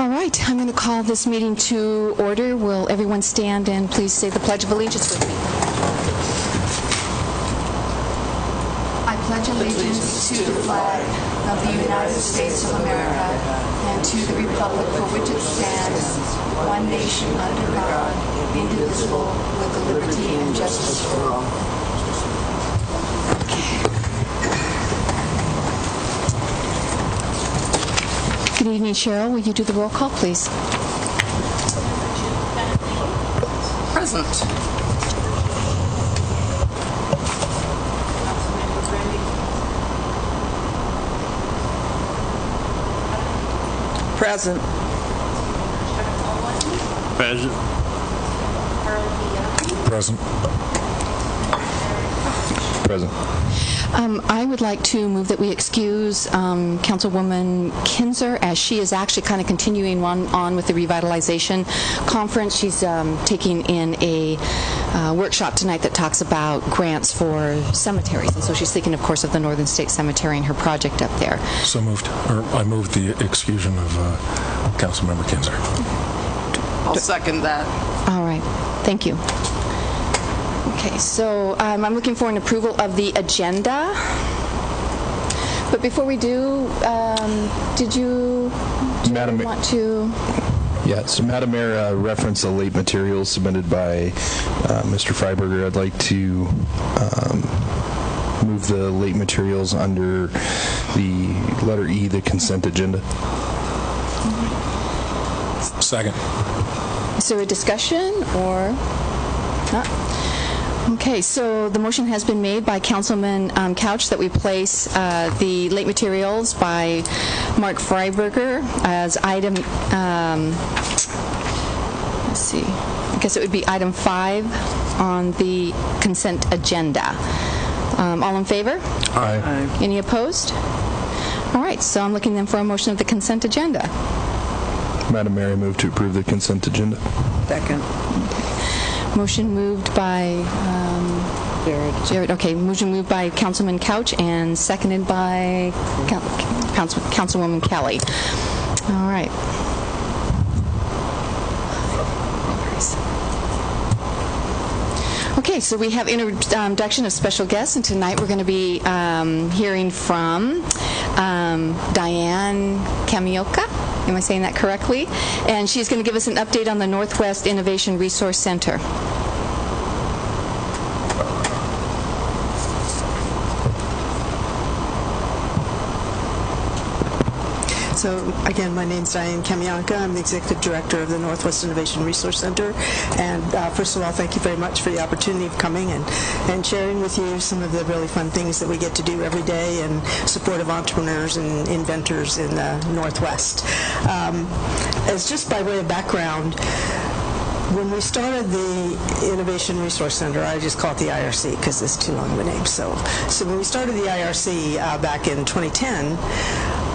All right, I'm going to call this meeting to order. Will everyone stand and please say the Pledge of Allegiance with me? I pledge allegiance to the flag of the United States of America and to the republic for which it stands, one nation under God, indivisible, with liberty and justice for all. Good evening, Cheryl. Will you do the roll call, please? Present. Present. Present. Present. Present. I would like to move that we excuse Councilwoman Kinzer, as she is actually kind of continuing on with the revitalization conference. She's taking in a workshop tonight that talks about grants for cemeteries, and so she's thinking, of course, of the Northern State Cemetery and her project up there. So moved. Or I moved the exclusion of Councilmember Kinzer. I'll second that. All right. Thank you. Okay, so I'm looking for an approval of the agenda. But before we do, did you want to? Yeah, so Madam Mayor, reference the late materials submitted by Mr. Freiberger. I'd like to move the late materials under the letter E, the consent agenda. Second. Is there a discussion or not? Okay, so the motion has been made by Councilman Couch that we place the late materials by Mark Freiberger as item, let's see, I guess it would be item 5 on the consent agenda. All in favor? Aye. Aye. Any opposed? All right, so I'm looking then for a motion of the consent agenda. Madam Mayor, I move to approve the consent agenda. Second. Motion moved by Jared. Okay, motion moved by Councilman Couch and seconded by Councilwoman Kelly. All right. Okay, so we have introduction of special guests, and tonight we're going to be hearing from Diane Kamioka. Am I saying that correctly? And she's going to give us an update on the Northwest Innovation Resource Center. So, again, my name's Diane Kamionka. I'm the Executive Director of the Northwest Innovation Resource Center. And first of all, thank you very much for the opportunity of coming and sharing with you some of the really fun things that we get to do every day in support of entrepreneurs and inventors in the Northwest. As just by way of background, when we started the Innovation Resource Center, I just call it the IRC because it's too long of a name. So when we started the IRC back in 2010,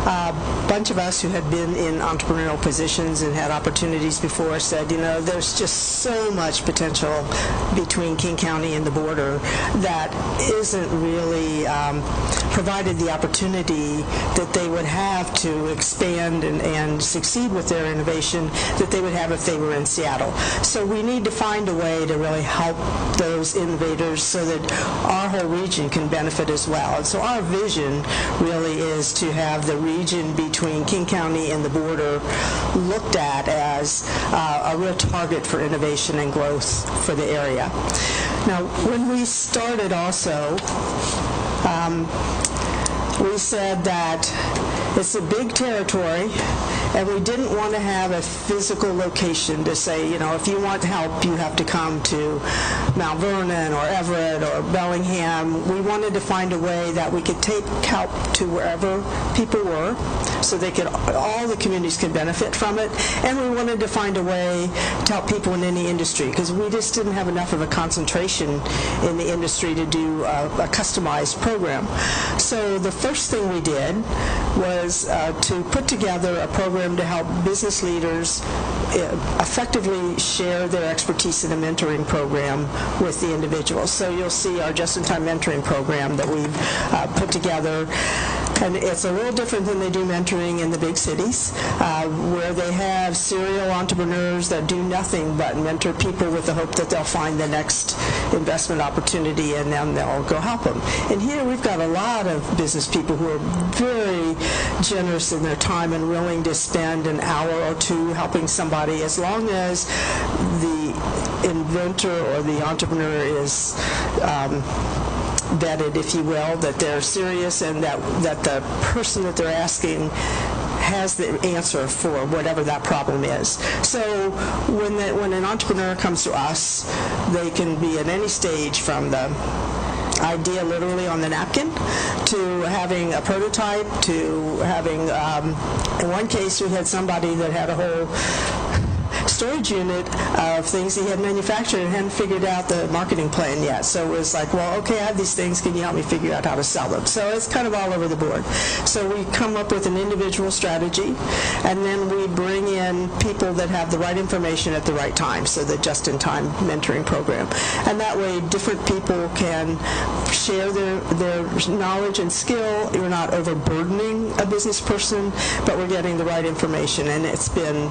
a bunch of us who had been in entrepreneurial positions and had opportunities before said, you know, there's just so much potential between King County and the border that isn't really provided the opportunity that they would have to expand and succeed with their innovation that they would have if they were in Seattle. So we need to find a way to really help those innovators so that our whole region can benefit as well. And so our vision really is to have the region between King County and the border looked at as a real target for innovation and growth for the area. Now, when we started also, we said that it's a big territory, and we didn't want to have a physical location to say, you know, if you want help, you have to come to Mount Vernon or Everett or Bellingham. We wanted to find a way that we could take help to wherever people were, so they could, all the communities could benefit from it, and we wanted to find a way to help people in any industry, because we just didn't have enough of a concentration in the industry to do a customized program. So the first thing we did was to put together a program to help business leaders effectively share their expertise in a mentoring program with the individuals. So you'll see our just-in-time mentoring program that we've put together And it's a little different than they do mentoring in the big cities, where they have serial entrepreneurs that do nothing but mentor people with the hope that they'll find the next investment opportunity and then they'll go help them. And here we've got a lot of business people who are very generous in their time and willing to spend an hour or two helping somebody, as long as the inventor or the entrepreneur is vetted, if you will, that they're serious and that the person that they're asking has the answer for whatever that problem is. So when an entrepreneur comes to us, they can be at any stage, from the idea literally on the napkin to having a prototype to having, in one case we had somebody that had a whole storage unit of things he had manufactured and hadn't figured out the marketing plan yet. So it was like, well, okay, I have these things, can you help me figure out how to sell them? So it's kind of all over the board. So we come up with an individual strategy, and then we bring in people that have the right information at the right time, so the just-in-time mentoring program. And that way different people can share their knowledge and skill. We're not overburdening a business person, but we're getting the right information, and it's been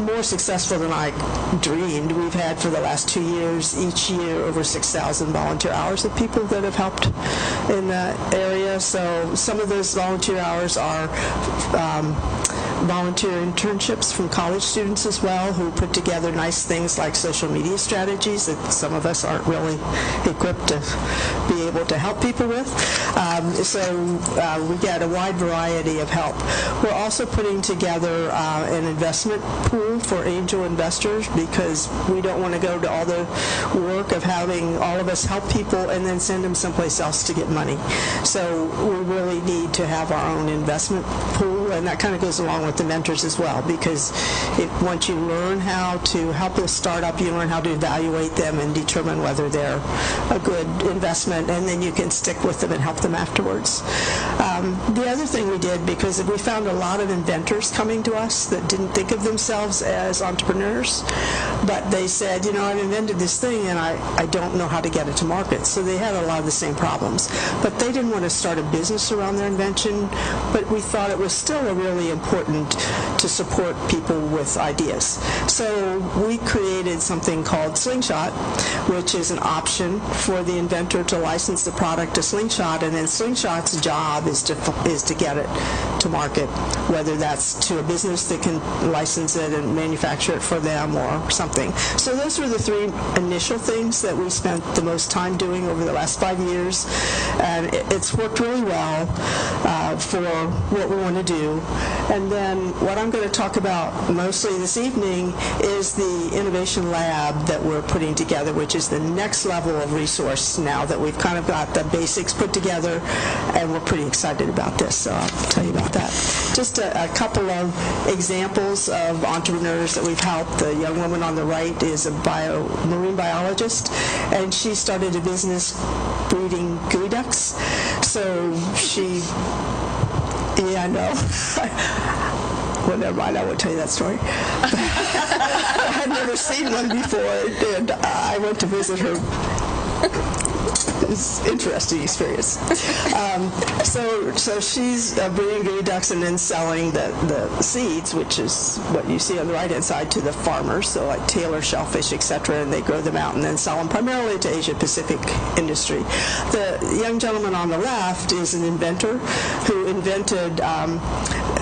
more successful than I dreamed. We've had for the last 2 years, each year, over 6,000 volunteer hours of people that have helped in the area. So some of those volunteer hours are volunteer internships from college students as well, who put together nice things like social media strategies that some of us aren't really equipped to be able to help people with. So we get a wide variety of help. We're also putting together an investment pool for angel investors, because we don't want to go to all the work of having all of us help people and then send them someplace else to get money. So we really need to have our own investment pool, and that kind of goes along with the mentors as well, because once you learn how to help a startup, you learn how to evaluate them and determine whether they're a good investment, and then you can stick with them and help them afterwards. The other thing we did, because we found a lot of inventors coming to us that didn't think of themselves as entrepreneurs, but they said, you know, I've invented this thing and I don't know how to get it to market. So they had a lot of the same problems. But they didn't want to start a business around their invention, but we thought it was still really important to support people with ideas. So we created something called Slingshot, which is an option for the inventor to license the product to Slingshot, and then Slingshot's job is to get it to market, whether that's to a business that can license it and manufacture it for them or something. So those were the three initial things that we spent the most time doing over the last 5 years, and it's worked really well for what we want to do. And then what I'm going to talk about mostly this evening is the innovation lab that we're putting together, which is the next level of resource now that we've kind of got the basics put together, and we're pretty excited about this, so I'll tell you about that. Just a couple of examples of entrepreneurs that we've helped. The young woman on the right is a marine biologist, and she started a business breeding gooey ducks. So she, yeah, I know. Well, never mind, I won't tell you that story. I had never seen one before, and I went to visit her. It's an interesting experience. So she's breeding gooey ducks and then selling the seeds, which is what you see on the right-hand side, to the farmers, so like Taylor, shellfish, etc., and they grow them out and then sell them primarily to Asia-Pacific industry. The young gentleman on the left is an inventor who invented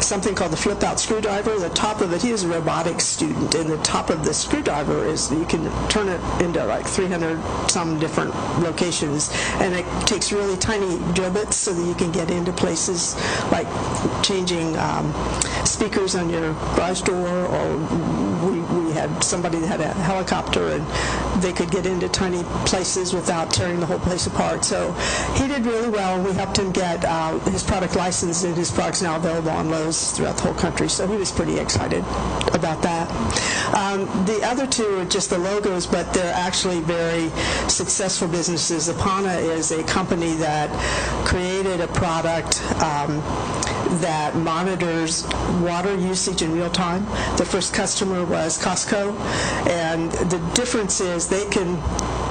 something called the flip-out screwdriver. The top of it, he was a robotics student, and the top of the screwdriver is, you can turn it into like 300-some different locations, and it takes really tiny drill bits so that you can get into places like changing speakers on your garage door, or we had somebody that had a helicopter and they could get into tiny places without tearing the whole place apart. So he did really well. We helped him get his product licensed, and his product's now available on Lowe's throughout the whole country. So he was pretty excited about that. The other two are just the logos, but they're actually very successful businesses. Apana is a company that created a product that monitors water usage in real time. The first customer was Costco, and the difference is they can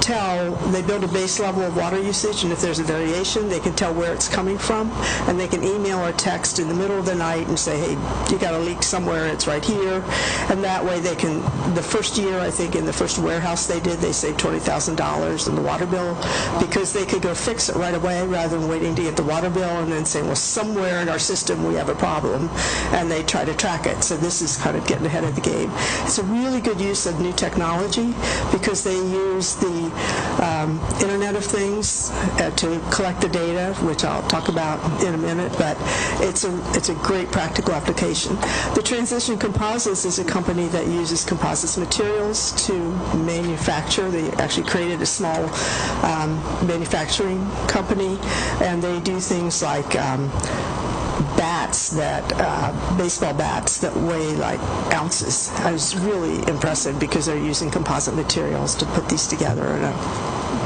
they build a base level of water usage, and if there's a variation, they can tell where it's coming from, and they can email or text in the middle of the night and say, hey, you got a leak somewhere, it's right here. And that way they can, the first year, I think in the first warehouse they did, they saved $20,000 in the water bill because they could go fix it right away rather than waiting to get the water bill and then saying, well, somewhere in our system we have a problem, and they try to track it. So this is kind of getting ahead of the game. It's a really good use of new technology because they use the Internet of Things to collect the data, which I'll talk about in a minute, but it's a great practical application. The Transition Composites is a company that uses composites materials to manufacture. They actually created a small manufacturing company, and they do things like bats baseball bats that weigh like ounces. It was really impressive because they're using composite materials to put these together, and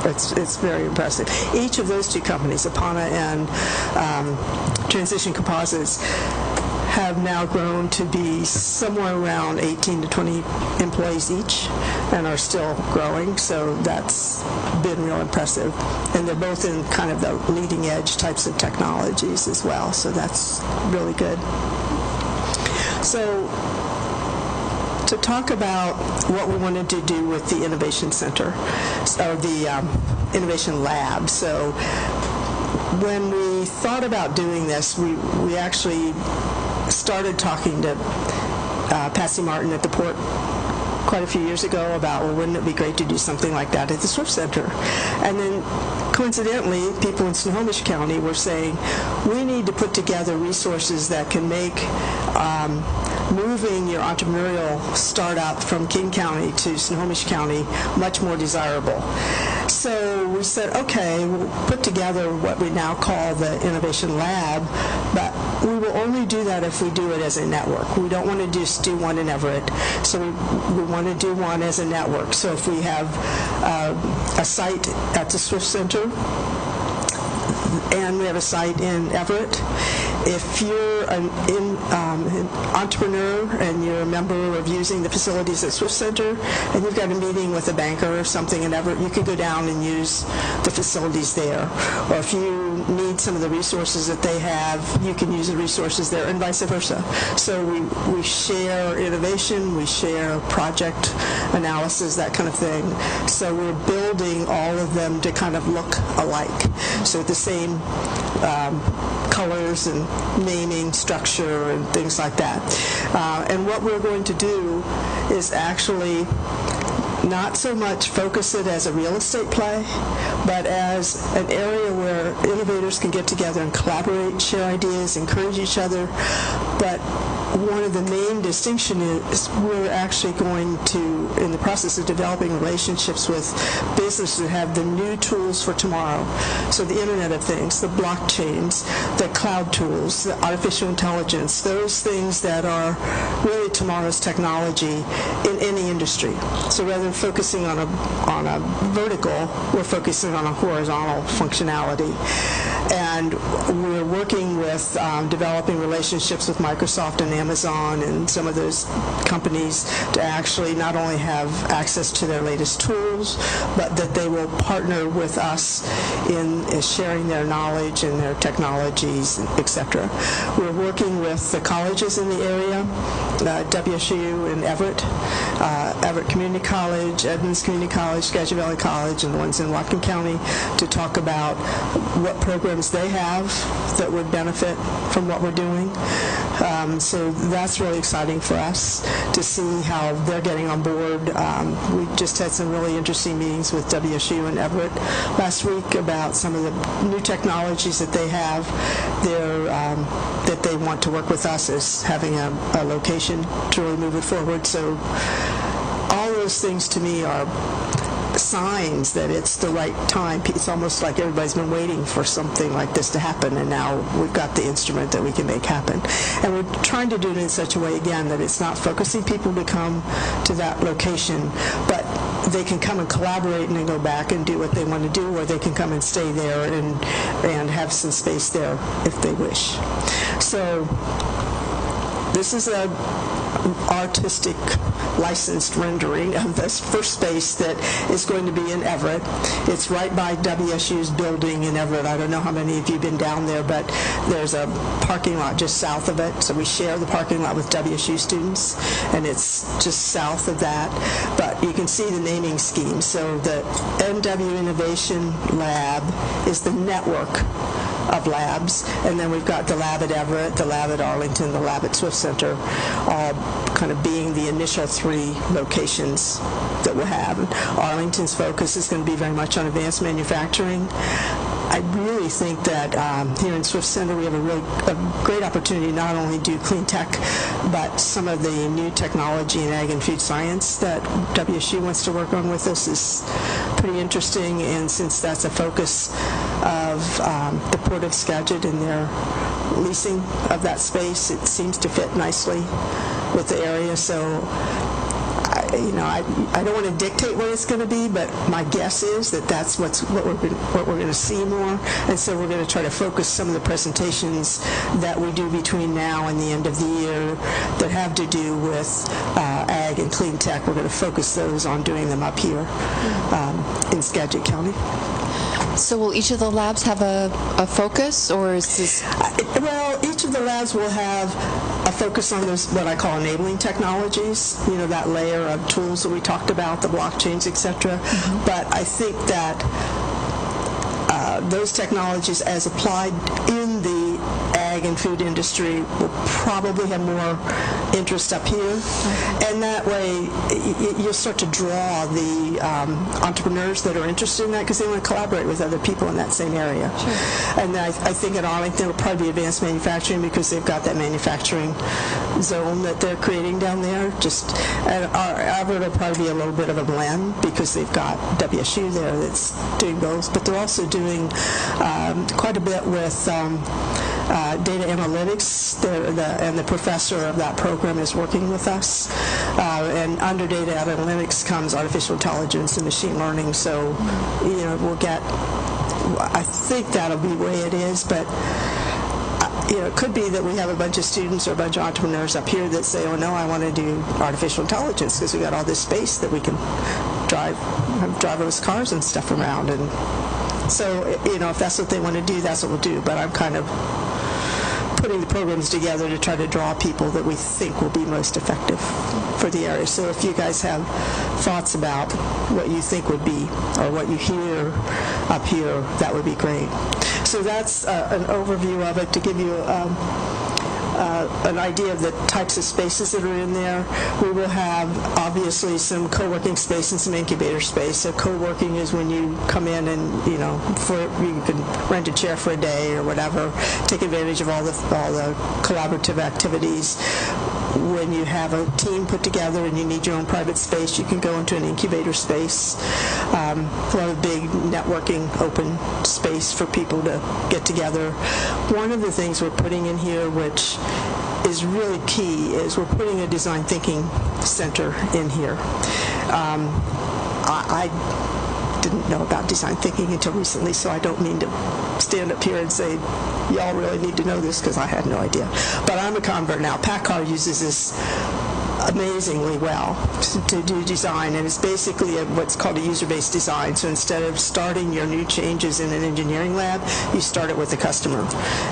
it's very impressive. Each of those two companies, Apana and Transition Composites, have now grown to be somewhere around 18 to 20 employees each and are still growing, so that's been real impressive. And they're both in kind of the leading edge types of technologies as well, so that's really good. So to talk about what we wanted to do with the Innovation Center, or the Innovation Lab. So when we thought about doing this, we actually started talking to Patsy Martin at the port quite a few years ago about, well, wouldn't it be great to do something like that at the Swift Center? And then coincidentally, people in Snohomish County were saying, we need to put together resources that can make moving your entrepreneurial startup from King County to Snohomish County much more desirable. So we said, okay, we'll put together what we now call the Innovation Lab, but we will only do that if we do it as a network. We don't want to just do one in Everett, so we want to do one as a network. So if we have a site at the Swift Center, and we have a site in Everett, if you're an entrepreneur and you're a member of using the facilities at Swift Center and you've got a meeting with a banker or something in Everett, you could go down and use the facilities there. Or if you need some of the resources that they have, you can use the resources there, and vice versa. So we share innovation, we share project analysis, that kind of thing. So we're building all of them to kind of look alike. So the same colors and naming structure and things like that. And what we're going to do is actually not so much focus it as a real estate play, but as an area where innovators can get together and collaborate, share ideas, encourage each other. But one of the main distinctions is we're actually going to, in the process of developing relationships with businesses that have the new tools for tomorrow. So the Internet of Things, the blockchains, the cloud tools, the artificial intelligence, those things that are really tomorrow's technology in any industry. So rather than focusing on a vertical, we're focusing on a horizontal functionality. And we're working with developing relationships with Microsoft and Amazon and some of those companies to actually not only have access to their latest tools, but that they will partner with us in sharing their knowledge and their technologies, etc. We're working with the colleges in the area, WSU in Everett, Everett Community College, Edmonds Community College, Skagit Valley College, and the ones in Whatcom County, to talk about what programs they have that would benefit from what we're doing. So that's really exciting for us to see how they're getting on board. We just had some really interesting meetings with WSU and Everett last week about some of the new technologies that they have there, that they want to work with us as having a location to really move it forward. So all those things to me are signs that it's the right time. It's almost like everybody's been waiting for something like this to happen, and now we've got the instrument that we can make happen. And we're trying to do it in such a way, again, that it's not focusing people to come to that location, but they can come and collaborate and then go back and do what they want to do, or they can come and stay there and have some space there if they wish. So this is a artistic licensed rendering of this first space that is going to be in Everett. It's right by WSU's building in Everett. I don't know how many of you have been down there, but there's a parking lot just south of it. So we share the parking lot with WSU students, and it's just south of that. But you can see the naming scheme. So the NW Innovation Lab is the network of labs, and then we've got the lab at Everett, the lab at Arlington, the lab at Swift Center, all kind of being the initial 3 locations that we'll have. Arlington's focus is going to be very much on advanced manufacturing. I really think that here in Swift Center we have a great opportunity to not only do clean tech, but some of the new technology in ag and food science that WSU wants to work on with us is pretty interesting, and since that's a focus of the Port of Skagit and their leasing of that space, it seems to fit nicely with the area. So I don't want to dictate what it's going to be, but my guess is that that's what we're going to see more, and so we're going to try to focus some of the presentations that we do between now and the end of the year that have to do with ag and clean tech. We're going to focus those on doing them up here in Skagit County. So will each of the labs have a focus, or is this... Well, each of the labs will have a focus on those, what I call enabling technologies, that layer of tools that we talked about, the blockchains, etc. Mm-hmm. But I think that those technologies as applied in the ag and food industry will probably have more interest up here. And that way you'll start to draw the entrepreneurs that are interested in that, because they want to collaborate with other people in that same area. Sure. And I think at Arlington it'll probably be advanced manufacturing, because they've got that manufacturing zone that they're creating down there. And Everett will probably be a little bit of a blend, because they've got WSU there that's doing both, but they're also doing quite a bit with data analytics, and the professor of that program is working with us. And under data analytics comes artificial intelligence and machine learning. So, we'll get, I think that'll be the way it is, but it could be that we have a bunch of students or a bunch of entrepreneurs up here that say, oh no, I want to do artificial intelligence because we got all this space that we can drive those cars and stuff around. And so, if that's what they want to do, that's what we'll do. But I'm kind of putting the programs together to try to draw people that we think will be most effective for the area. So if you guys have thoughts about what you think would be, or what you hear up here, that would be great. So that's an overview of it to give you an idea of the types of spaces that are in there. We will have, obviously, some co-working space and some incubator space. So co-working is when you come in and, you can rent a chair for a day or whatever, take advantage of all the collaborative activities. When you have a team put together and you need your own private space, you can go into an incubator space. We'll have a big networking open space for people to get together. One of the things we're putting in here, which is really key, is we're putting a design thinking center in here. I didn't know about design thinking until recently, so I don't mean to stand up here and say, y'all really need to know this, because I had no idea. But I'm a convert now. PACCAR uses this amazingly well to do design, and it's basically what's called a user-based design. So instead of starting your new changes in an engineering lab, you start it with the customer,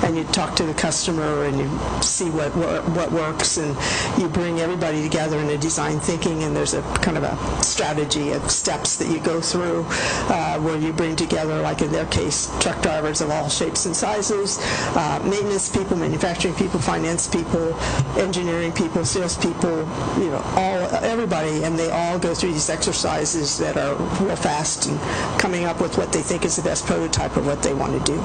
and you talk to the customer and you see what works, and you bring everybody together in a design thinking, and there's a kind of a strategy of steps that you go through where you bring together, like in their case, truck drivers of all shapes and sizes, maintenance people, manufacturing people, finance people, engineering people, sales people, everybody, and they all go through these exercises that are real fast and coming up with what they think is the best prototype of what they want to do.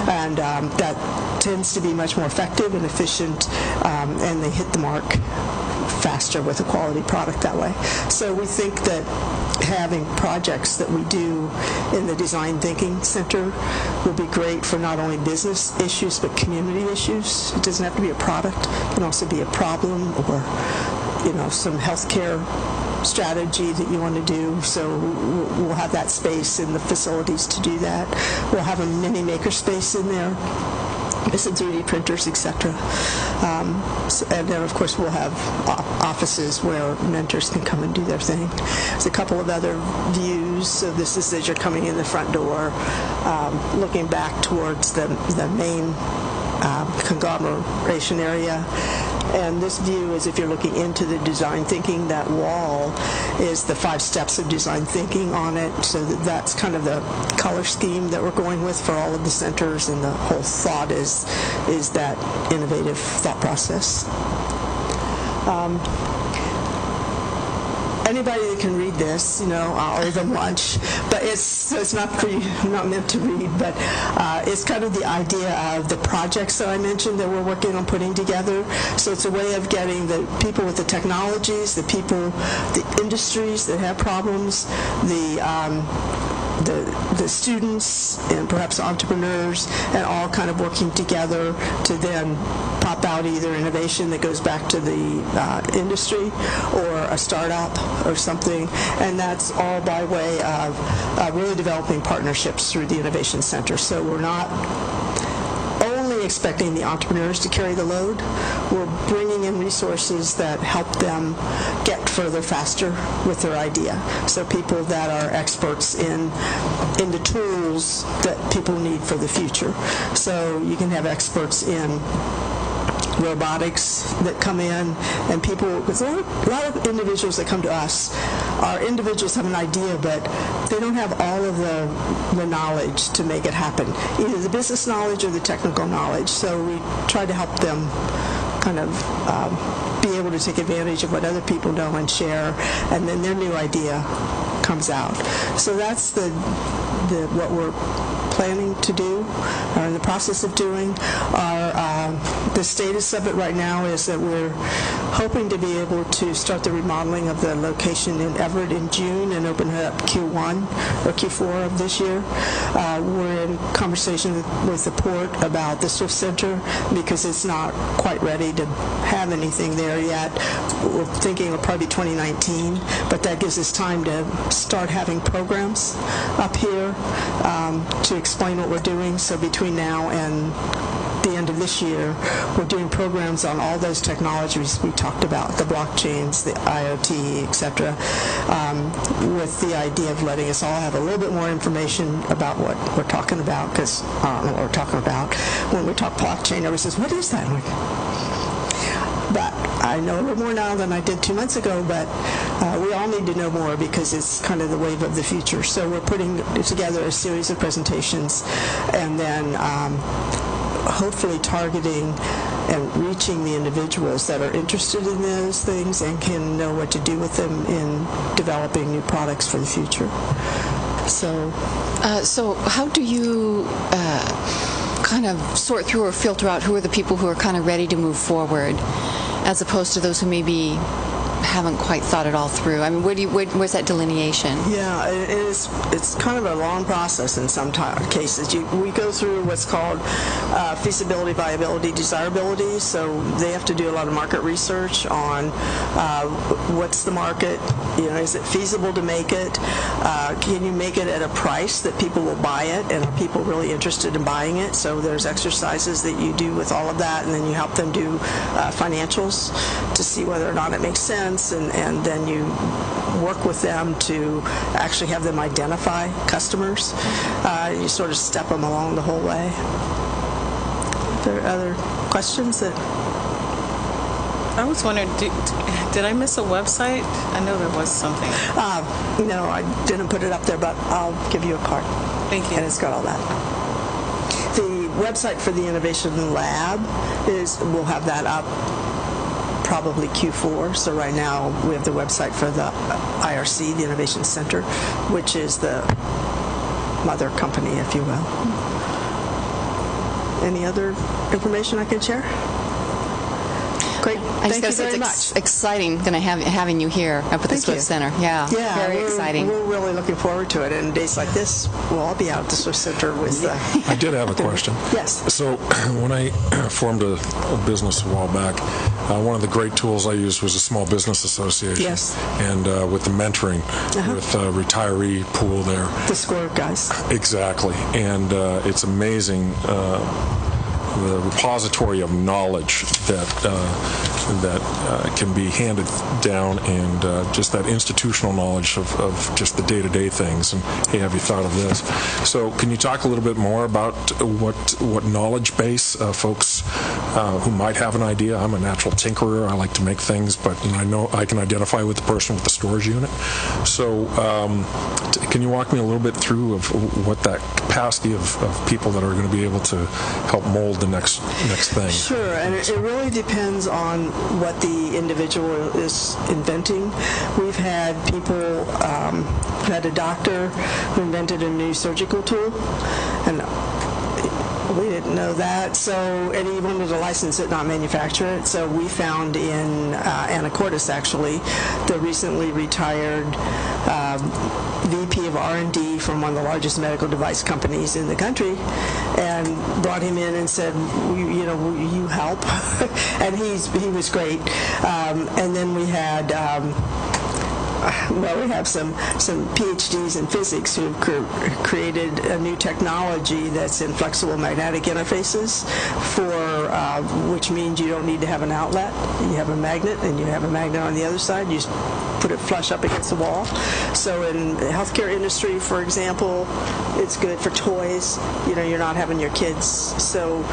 And that tends to be much more effective and efficient, and they hit the mark faster with a quality product that way. So we think that having projects that we do in the Design Thinking Center will be great for not only business issues but community issues. It doesn't have to be a product. It can also be a problem, or some healthcare strategy that you want to do. So we'll have that space in the facilities to do that. We'll have a mini maker space in there some 3D printers, etc. And then, of course, we'll have offices where mentors can come and do their thing. There's a couple of other views. So this is as you're coming in the front door, looking back towards the main conglomeration area. And this view is if you're looking into the design thinking. That wall is the 5 steps of design thinking on it. So that's kind of the color scheme that we're going with for all of the centers, and the whole thought is that innovative thought process. Anybody that can read this, I'll owe them lunch. But it's not for you, not meant to read, but it's kind of the idea of the projects that I mentioned that we're working on putting together. So it's a way of getting the people with the technologies, the industries that have problems, the students and perhaps entrepreneurs, and all kind of working together to then pop out either innovation that goes back to the industry or a startup or something. And that's all by way of really developing partnerships through the Innovation Center. So we're not only expecting the entrepreneurs to carry the load. We're bringing in resources that help them get further faster with their idea. So people that are experts in the tools that people need for the future. So you can have experts in robotics that come in, and people, because a lot of individuals that come to us are individuals have an idea, but they don't have all of the knowledge to make it happen, either the business knowledge or the technical knowledge. So we try to help them kind of be able to take advantage of what other people know and share, and then their new idea comes out. So that's what we're planning to do, or in the process of doing. The status of it right now is that we're hoping to be able to start the remodeling of the location in Everett in June and open it up Q1 or Q4 of this year. We're in conversation with the port about the Swift Center because it's not quite ready to have anything there yet. We're thinking it'll probably be 2019, but that gives us time to start having programs up here to explain what we're doing. So between now and the end of this year, we're doing programs on all those technologies we talked about, the blockchains, the IoT, etc., with the idea of letting us all have a little bit more information about what we're talking about, because I don't know what we're talking about. When we talk blockchain, everybody says, what is that? I'm like, but I know a little more now than I did 2 months ago, but we all need to know more because it's kind of the wave of the future. So we're putting together a series of presentations, and then hopefully targeting and reaching the individuals that are interested in those things and can know what to do with them in developing new products for the future. So how do you kind of sort through or filter out who are the people who are kind of ready to move forward, as opposed to those who maybe haven't quite thought it all through? I mean, where's that delineation? Yeah, it's kind of a long process in some cases. We go through what's called feasibility, viability, desirability. So they have to do a lot of market research on what's the market. Is it feasible to make it? Can you make it at a price that people will buy it, and are people really interested in buying it? So there's exercises that you do with all of that, and then you help them do financials to see whether or not it makes sense. And then you work with them to actually have them identify customers. You sort of step them along the whole way. Are there other questions that... I was wondering, did I miss a website? I know there was something. No, I didn't put it up there, but I'll give you a card. Thank you. And it's got all that. The website for the Innovation Lab we'll have that up probably Q4. So right now we have the website for the IRC, the Innovation Center, which is the mother company, if you will. Any other information I can share? Great. Thank you very much. It's exciting having you here up at the Swift Center. Yeah, very exciting. We're really looking forward to it. And days like this, we'll all be out at the Swift Center with... I did have a question. Yes. So when I formed a business a while back, one of the great tools I used was a small business association. Yes. And with the mentoring, with a retiree pool there. The Square guys. Exactly. And it's amazing the repository of knowledge that can be handed down, and just that institutional knowledge of just the day-to-day things. And hey, have you thought of this? So, can you talk a little bit more about what knowledge base folks who might have an idea? I'm a natural tinkerer. I like to make things, but I know I can identify with the person with the storage unit. So, can you walk me a little bit through of what that capacity of people that are going to be able to help mold the next thing? Sure, and it really depends on what the individual is inventing. We've had people, had a doctor who invented a new surgical tool, and we didn't know that, and he wanted to license it, not manufacture it. So we found in Anacortes, actually, the recently retired VP of R&D from one of the largest medical device companies in the country, and brought him in and said, will you help? And he was great. And then we had we have some PhDs in physics who created a new technology that's in flexible magnetic interfaces, which means you don't need to have an outlet. You have a magnet, and you have a magnet on the other side. You just put it flush up against the wall. So in the healthcare industry, for example, it's good for toys. You're not having your kids. So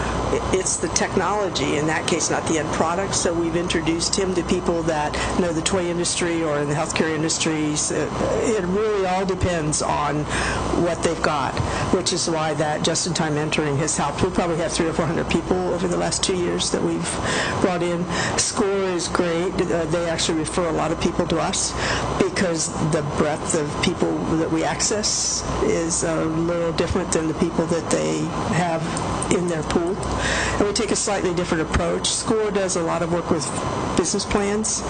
it's the technology, in that case, not the end product. So we've introduced him to people that know the toy industry or in the healthcare industries. It really all depends on what they've got, which is why that just-in-time mentoring has helped. We probably have 300 or 400 people over the last 2 years that we've brought in. SCORE is great. They actually refer a lot of people to us because the breadth of people that we access is a little different than the people that they have in their pool. And we take a slightly different approach. SCORE does a lot of work with business plans.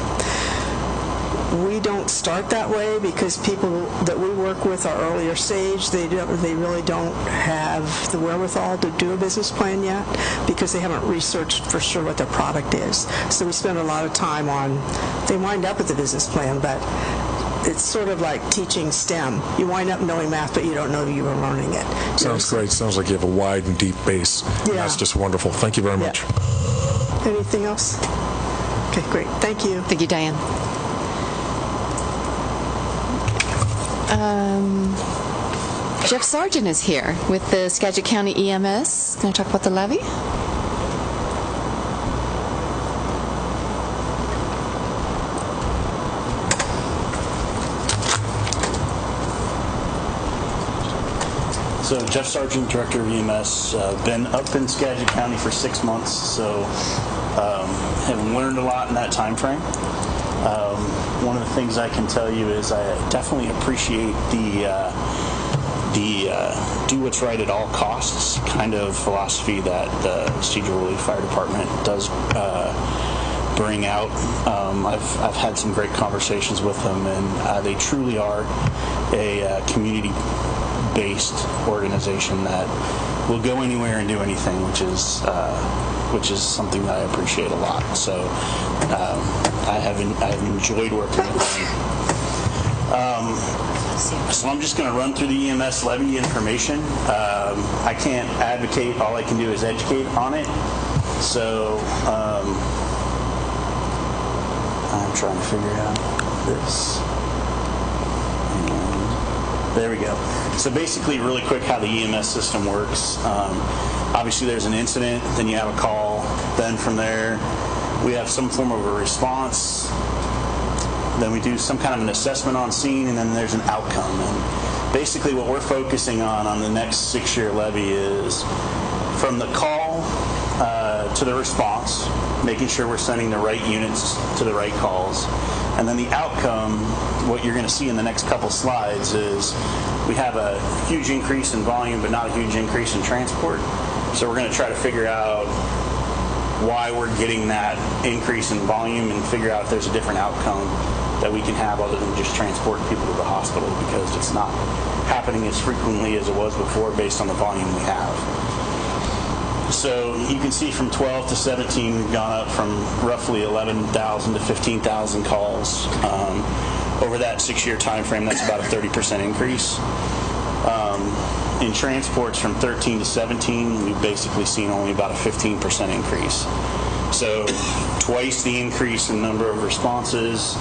We don't start that way because people that we work with are earlier stage. They really don't have the wherewithal to do a business plan yet because they haven't researched for sure what their product is. So we spend a lot of time they wind up with a business plan, but it's sort of like teaching STEM. You wind up knowing math, but you don't know you were learning it. Sounds great. Sounds like you have a wide and deep base. Yeah. That's just wonderful. Thank you very much. Anything else? Okay, great. Thank you. Thank you, Diane. Jeff Sargent is here with the Skagit County EMS. Going to talk about the levy. So Jeff Sargent, Director of EMS, been up in Skagit County for 6 months, so have learned a lot in that time frame. One of the things I can tell you is I definitely appreciate the do what's right at all costs kind of philosophy that the Sedro-Woolley Fire Department does bring out. I've had some great conversations with them, and they truly are a community-based organization that will go anywhere and do anything, which is something that I appreciate a lot. So I've enjoyed working with them. So I'm just going to run through the EMS levy information. I can't advocate. All I can do is educate on it. So I'm trying to figure out this. And there we go. So basically, really quick, how the EMS system works. Obviously, there's an incident, then you have a call. Then from there, we have some form of a response. Then we do some kind of an assessment on scene, and then there's an outcome. And basically what we're focusing on the next 6-year levy is from the call to the response, making sure we're sending the right units to the right calls. And then the outcome, what you're going to see in the next couple slides, is we have a huge increase in volume, but not a huge increase in transport. So we're going to try to figure out why we're getting that increase in volume and figure out if there's a different outcome that we can have other than just transporting people to the hospital, because it's not happening as frequently as it was before based on the volume we have. So you can see from 12 to 17, we've gone up from roughly 11,000 to 15,000 calls. Over that 6-year time frame, that's about a 30% increase. In transports from 13 to 17, we've basically seen only about a 15% increase. So twice the increase in number of responses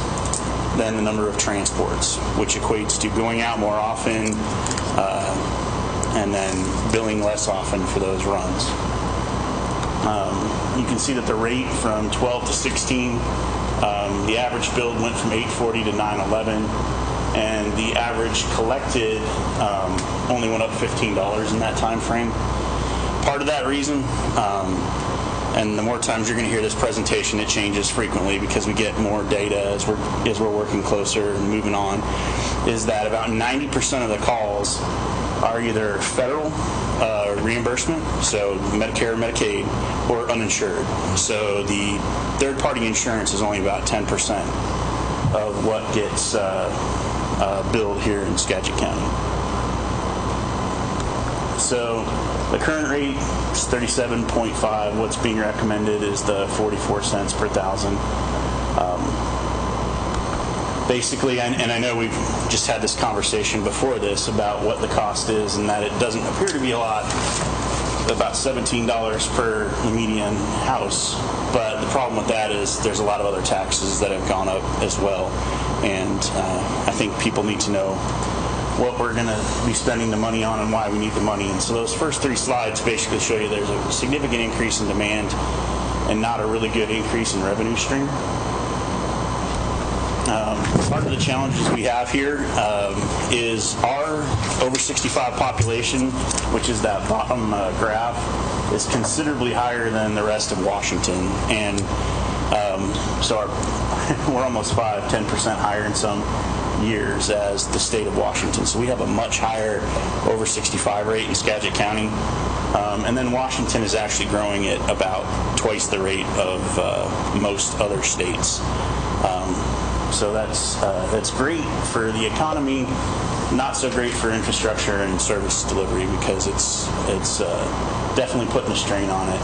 than the number of transports, which equates to going out more often and then billing less often for those runs. You can see that the rate from 12 to 16, the average billed went from 840 to 911, and the average collected only went up $15 in that time frame. Part of that reason, and the more times you're going to hear this presentation, it changes frequently because we get more data as we're working closer and moving on, is that about 90% of the calls are either federal reimbursement, so Medicare, Medicaid, or uninsured. So the third-party insurance is only about 10% of what gets billed here in Skagit County. So the current rate is 37.5. What's being recommended is the 44 cents per thousand. Basically, and I know we've just had this conversation before this about what the cost is, and that it doesn't appear to be a lot, about $17 per median house. But the problem with that is there's a lot of other taxes that have gone up as well, and I think people need to know what we're going to be spending the money on and why we need the money. And so those first 3 slides basically show you there's a significant increase in demand and not a really good increase in revenue stream. Part of the challenges we have here is our over 65 population, which is that bottom graph, is considerably higher than the rest of Washington. And so we're almost 10% higher in some years as the state of Washington. So we have a much higher over 65 rate in Skagit County. And then Washington is actually growing at about twice the rate of most other states. So that's great for the economy, not so great for infrastructure and service delivery because it's definitely putting a strain on it.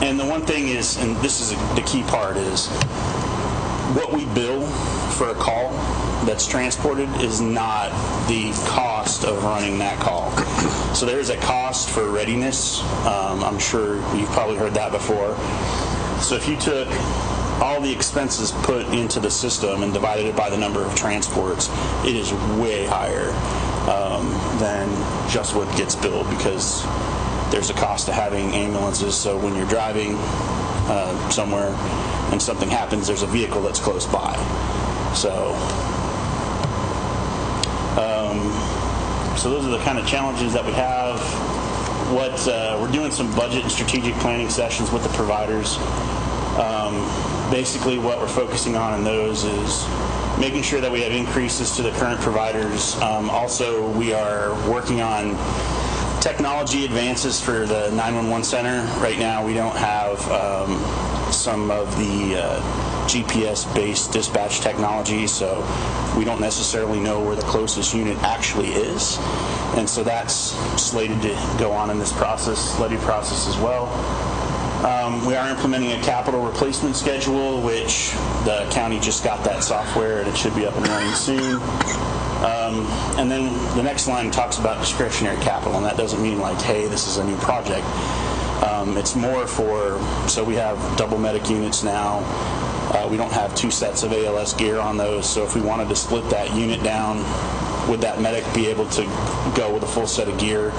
And the one thing is, and this is the key part, is what we bill for a call that's transported is not the cost of running that call. So there is a cost for readiness. I'm sure you've probably heard that before. So if you took all the expenses put into the system and divided it by the number of transports, it is way higher than just what gets billed, because there's a cost to having ambulances. So when you're driving somewhere and something happens, there's a vehicle that's close by. So those are the kind of challenges that we have. We're doing some budget and strategic planning sessions with the providers. Basically what we're focusing on in those is making sure that we have increases to the current providers. Also, we are working on technology advances for the 911 center. Right now we don't have some of the GPS-based dispatch technology, so we don't necessarily know where the closest unit actually is. And so that's slated to go on in this levy process as well. We are implementing a capital replacement schedule, which the county just got that software and it should be up and running soon. And then the next line talks about discretionary capital, and that doesn't mean like, hey, this is a new project. It's more so we have double medic units now. We don't have 2 sets of ALS gear on those, so if we wanted to split that unit down, would that medic be able to go with a full set of gear?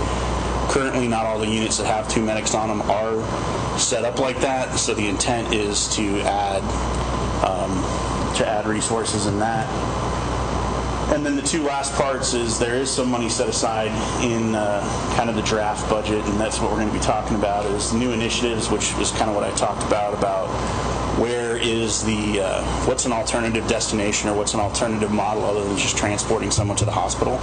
Currently, not all the units that have 2 medics on them are set up like that, so the intent is to add resources in that. And then the 2 last parts is there is some money set aside in kind of the draft budget, and that's what we're going to be talking about, is new initiatives, which is kind of what I talked about where is what's an alternative destination or what's an alternative model other than just transporting someone to the hospital.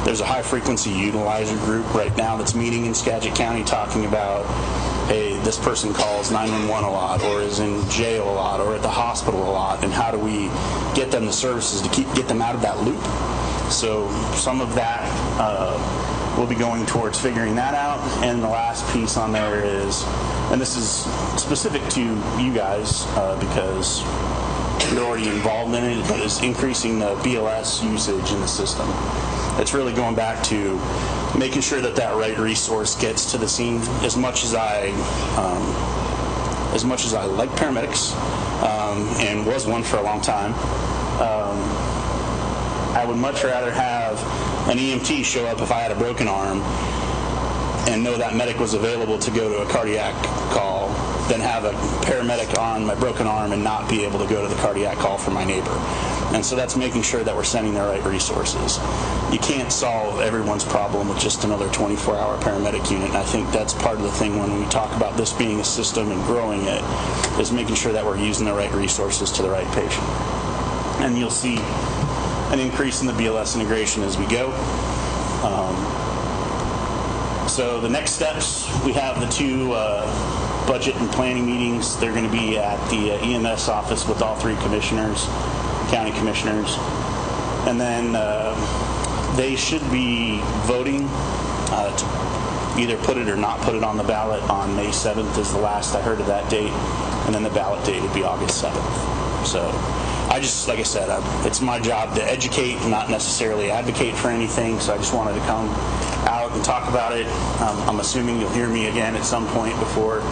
There's a high-frequency utilizer group right now that's meeting in Skagit County talking about, hey, this person calls 911 a lot, or is in jail a lot, or at the hospital a lot, and how do we get them the services to get them out of that loop? So some of that we'll be going towards figuring that out. And the last piece on there is, and this is specific to you guys because They're already involved in it, but it's increasing the BLS usage in the system. It's really going back to making sure that that right resource gets to the scene. As much as I like paramedics, and was one for a long time, I would much rather have an EMT show up if I had a broken arm and know that medic was available to go to a cardiac call than have a paramedic on my broken arm and not be able to go to the cardiac call for my neighbor. And so that's making sure that we're sending the right resources. You can't solve everyone's problem with just another 24-hour paramedic unit, and I think that's part of the thing when we talk about this being a system and growing it, is making sure that we're using the right resources to the right patient. And you'll see an increase in the BLS integration as we go. So the next steps, we have the two budget and planning meetings. They're going to be at the EMS office with all three commissioners, county commissioners. And then they should be voting to either put it or not put it on the ballot on May 7th is the last I heard of that date. And then the ballot date would be August 7th. So I just, like I said, it's my job to educate, not necessarily advocate for anything. So I just wanted to come out and talk about it. I'm assuming you'll hear me again at some point before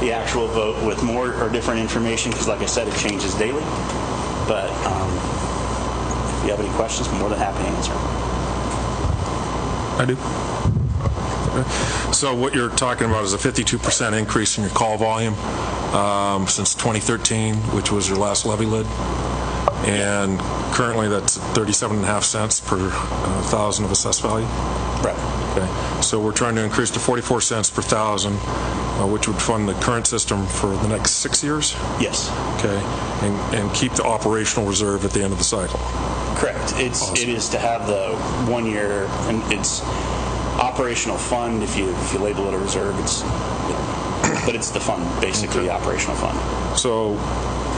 the actual vote with more or different information, because like I said, it changes daily. But if you have any questions, I'm more than happy to answer them. I do. Okay. So what you're talking about is a 52% increase in your call volume since 2013, which was your last levy lid. And currently that's 37.5 cents per 1,000 of assessed value? Right. Okay. So we're trying to increase to 44 cents per 1,000, which would fund the current system for the next 6 years? Yes. Okay. And keep the operational reserve at the end of the cycle? Correct. Awesome. It is to have the 1 year, and it's operational fund. If you label it a reserve, but it's the fund, basically. Okay. Operational fund. So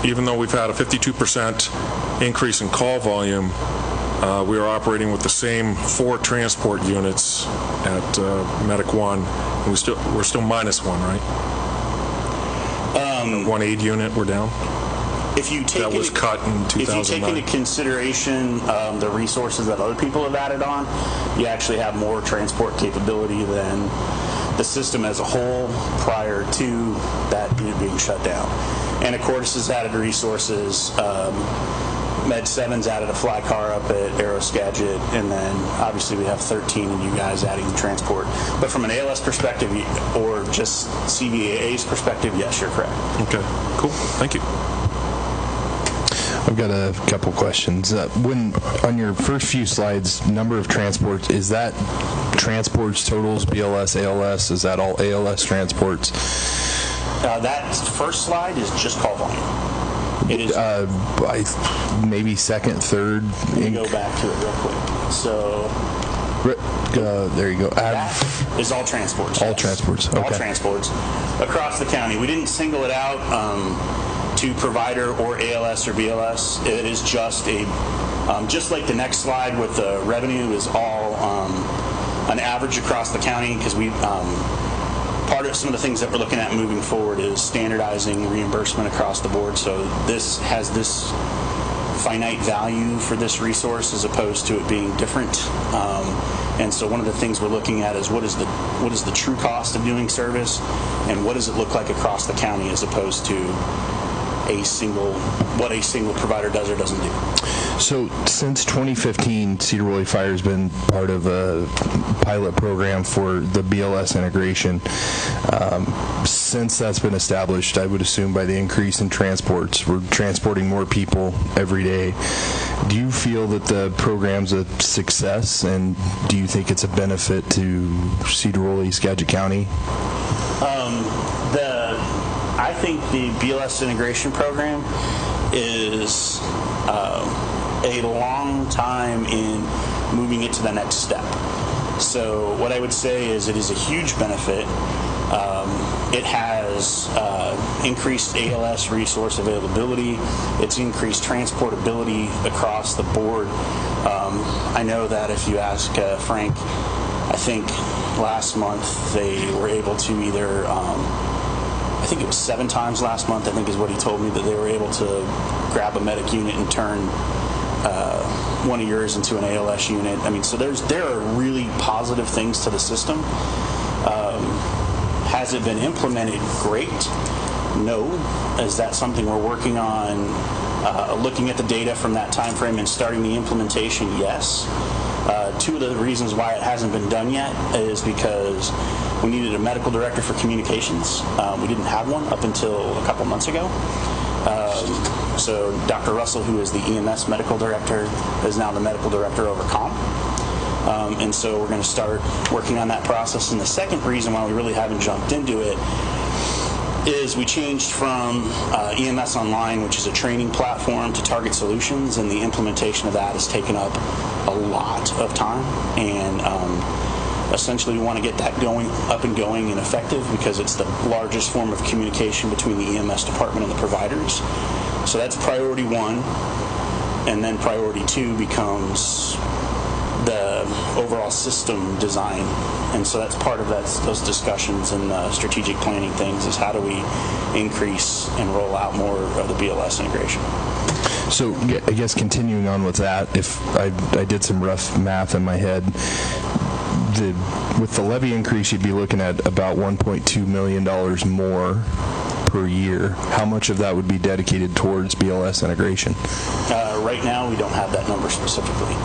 even though we've had a 52% increase in call volume, we are operating with the same 4 transport units at Medic 1, and we're still -1, right? 1 aid unit, we're down? If you take that was cut in 2009. If you take into consideration the resources that other people have added on, you actually have more transport capability than the system as a whole prior to that unit being shut down. And of course, has added resources. Med 7's added a fly car up at Aeroskagit, and then obviously we have 13 and you guys adding transport. But from an ALS perspective or just CVAA's perspective, yes, you're correct. Okay, cool. Thank you. I've got a couple questions. When on your first few slides, number of transports, is that transports totals, BLS, ALS? Is that all ALS transports? That first slide is just call volume. It is. Maybe second, third. Let me go back to it real quick. So. There you go. That is all transports. All yes. transports. Okay. All transports across the county. We didn't single it out to provider or ALS or BLS. It is just just like the next slide with the revenue is all an average across the county, because we part of some of the things that we're looking at moving forward is standardizing reimbursement across the board. So this has this finite value for this resource as opposed to it being different. And so one of the things we're looking at is what is the true cost of doing service, and what does it look like across the county as opposed to what a single provider does or doesn't do. So since 2015, Sedro-Woolley Fire has been part of a pilot program for the BLS integration. Since that's been established, I would assume by the increase in transports, we're transporting more people every day. Do you feel that the program's a success, and do you think it's a benefit to Sedro-Woolley, Skagit County? I think the BLS integration program is a long time in moving it to the next step. So what I would say is it is a huge benefit. It has increased ALS resource availability. It's increased transportability across the board. I know that if you ask Frank, I think last month they were able to either I think it was 7 times last month, I think is what he told me, that they were able to grab a medic unit and turn one of yours into an ALS unit. I mean, so there are really positive things to the system. Has it been implemented? Great. No. Is that something we're working on, looking at the data from that time frame and starting the implementation? Yes. 2 of the reasons why it hasn't been done yet is because we needed a medical director for communications. We didn't have one up until a couple months ago. So Dr. Russell, who is the EMS medical director, is now the medical director over comm. And so we're going to start working on that process. And the second reason why we really haven't jumped into it is we changed from EMS Online, which is a training platform, to Target Solutions, and the implementation of that has taken up a lot of time. And essentially we want to get that up and going and effective because it's the largest form of communication between the EMS department and the providers. So that's priority 1. And then priority 2 becomes the overall system design. And so that's part of those discussions and strategic planning things, is how do we increase and roll out more of the BLS integration. So I guess continuing on with that, if I did some rough math in my head, with the levy increase, you'd be looking at about $1.2 million more per year. How much of that would be dedicated towards BLS integration? Right now, we don't have that number specifically.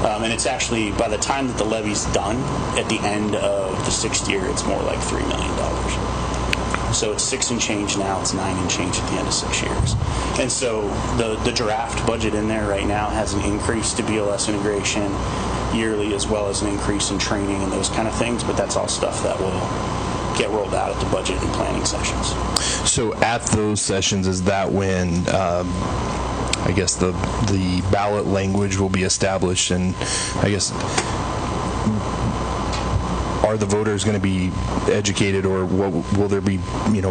And it's actually, by the time that the levy's done, at the end of the 6th year, it's more like $3 million. So it's 6 and change now, it's 9 and change at the end of 6 years. And so the draft budget in there right now has an increase to BLS integration yearly, as well as an increase in training and those kind of things, but that's all stuff that will get rolled out at the budget and planning sessions. So at those sessions, is that when I guess the ballot language will be established, and I guess are the voters going to be educated, or will there be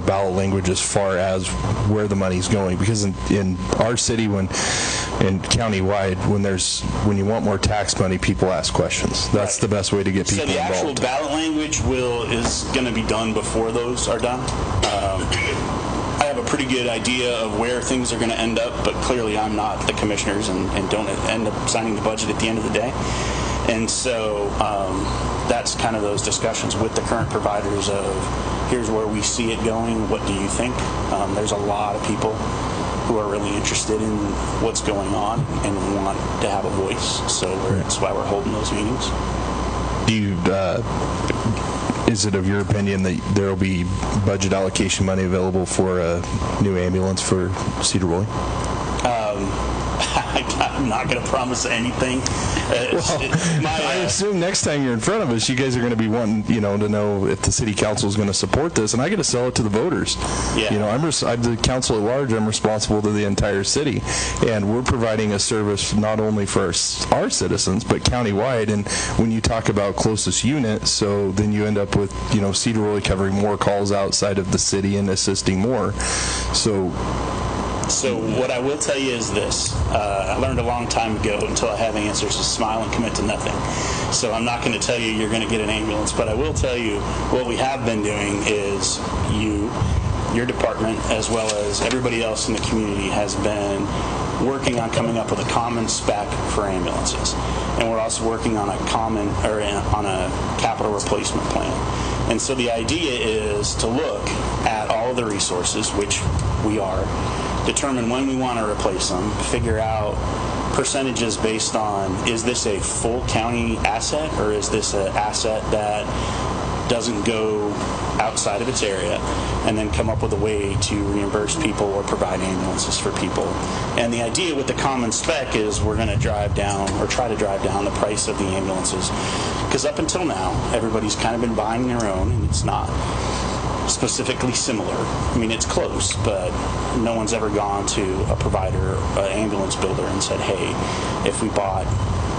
ballot language as far as where the money's going? Because in our city, and countywide, when you want more tax money, people ask questions. That's the best way to get people involved. So the actual ballot language is going to be done before those are done. I have a pretty good idea of where things are going to end up, but clearly I'm not the commissioners and don't end up signing the budget at the end of the day. And so that's kind of those discussions with the current providers of, here's where we see it going, what do you think? There's a lot of people who are really interested in what's going on and want to have a voice, so that's why we're holding those meetings. Is it of your opinion that there will be budget allocation money available for a new ambulance for Sedro-Woolley? I'm not going to promise anything. I assume next time you're in front of us, you guys are going to be wanting, to know if the city council is going to support this, and I got to sell it to the voters. Yeah. I'm the council at large. I'm responsible to the entire city, and we're providing a service not only for our citizens but countywide. And when you talk about closest unit, so then you end up with Sedro-Woolley covering more calls outside of the city and assisting more. So what I will tell you is this. I learned a long time ago, until I have answers, to smile and commit to nothing. So I'm not going to tell you you're going to get an ambulance, but I will tell you what we have been doing is your department, as well as everybody else in the community, has been working on coming up with a common spec for ambulances. And we're also working on on a capital replacement plan. And so the idea is to look at all of the resources, which we are, determine when we want to replace them, figure out percentages based on, is this a full county asset, or is this an asset that doesn't go outside of its area, and then come up with a way to reimburse people or provide ambulances for people. And the idea with the common spec is we're going to drive down, or try to drive down, the price of the ambulances. Because up until now, everybody's kind of been buying their own, and it's not specifically similar. I mean, it's close, but no one's ever gone to a provider, an ambulance builder, and said, hey, if we bought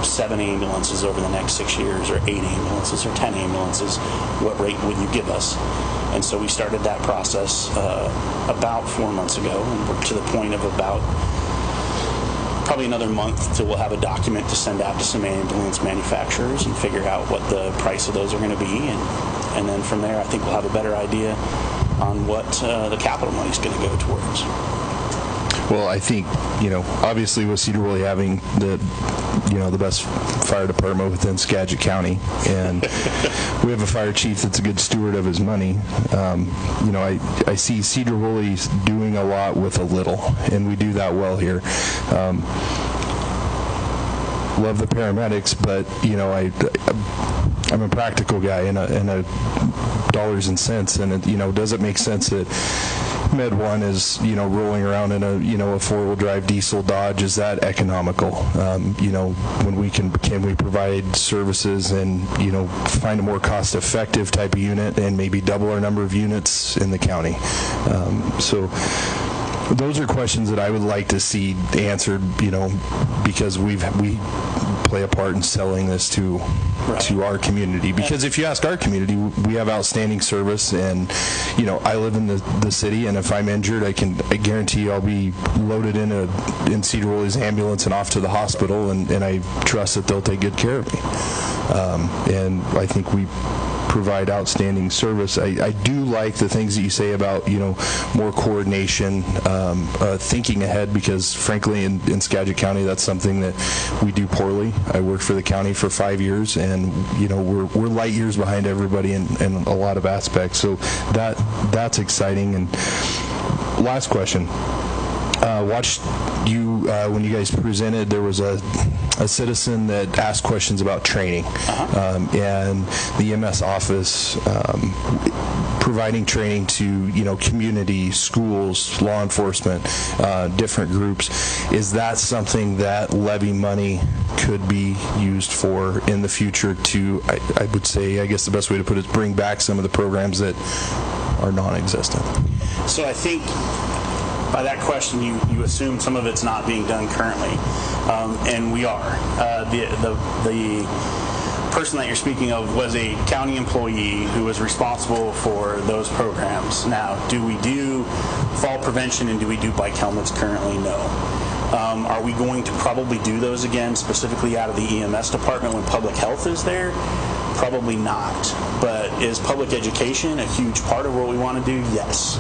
7 ambulances over the next 6 years, or 8 ambulances, or 10 ambulances, what rate would you give us? And so we started that process about 4 months ago, and we're to the point of about probably another month till we'll have a document to send out to some ambulance manufacturers and figure out what the price of those are going to be, and then from there I think we'll have a better idea on what the capital money is going to go towards. Well, I think, obviously with Sedro-Woolley having the best fire department within Skagit County, and we have a fire chief that's a good steward of his money, I see Sedro-Woolley doing a lot with a little, and we do that well here. Love the paramedics, but, I'm a practical guy and a dollars and cents, and does it make sense that Med 1 is, rolling around in a four-wheel drive diesel Dodge? Is that economical? When can we provide services and, find a more cost-effective type of unit and maybe double our number of units in the county? So those are questions that I would like to see answered, because we play a part in selling this to our community. Because if you ask our community, we have outstanding service, and I live in the city, and if I'm injured, I guarantee you I'll be loaded in Sedro-Woolley's ambulance and off to the hospital, and I trust that they'll take good care of me. And I think we provide outstanding service. I do like the things that you say about more coordination, thinking ahead, because frankly in Skagit County that's something that we do poorly. I worked for the county for 5 years, and we're light years behind everybody in a lot of aspects. So that's exciting. And last question. Watched you when you guys presented. There was a citizen that asked questions about training, and the EMS office providing training to community, schools, law enforcement, different groups. Is that something that levy money could be used for in the future to, I would say, I guess the best way to put it is bring back some of the programs that are non-existent? So I think by that question, you assume some of it's not being done currently, and we are. The person that you're speaking of was a county employee who was responsible for those programs. Now, do we do fall prevention and do we do bike helmets currently? No. Are we going to probably do those again, specifically out of the EMS department when public health is there? Probably not. But is public education a huge part of what we want to do? Yes.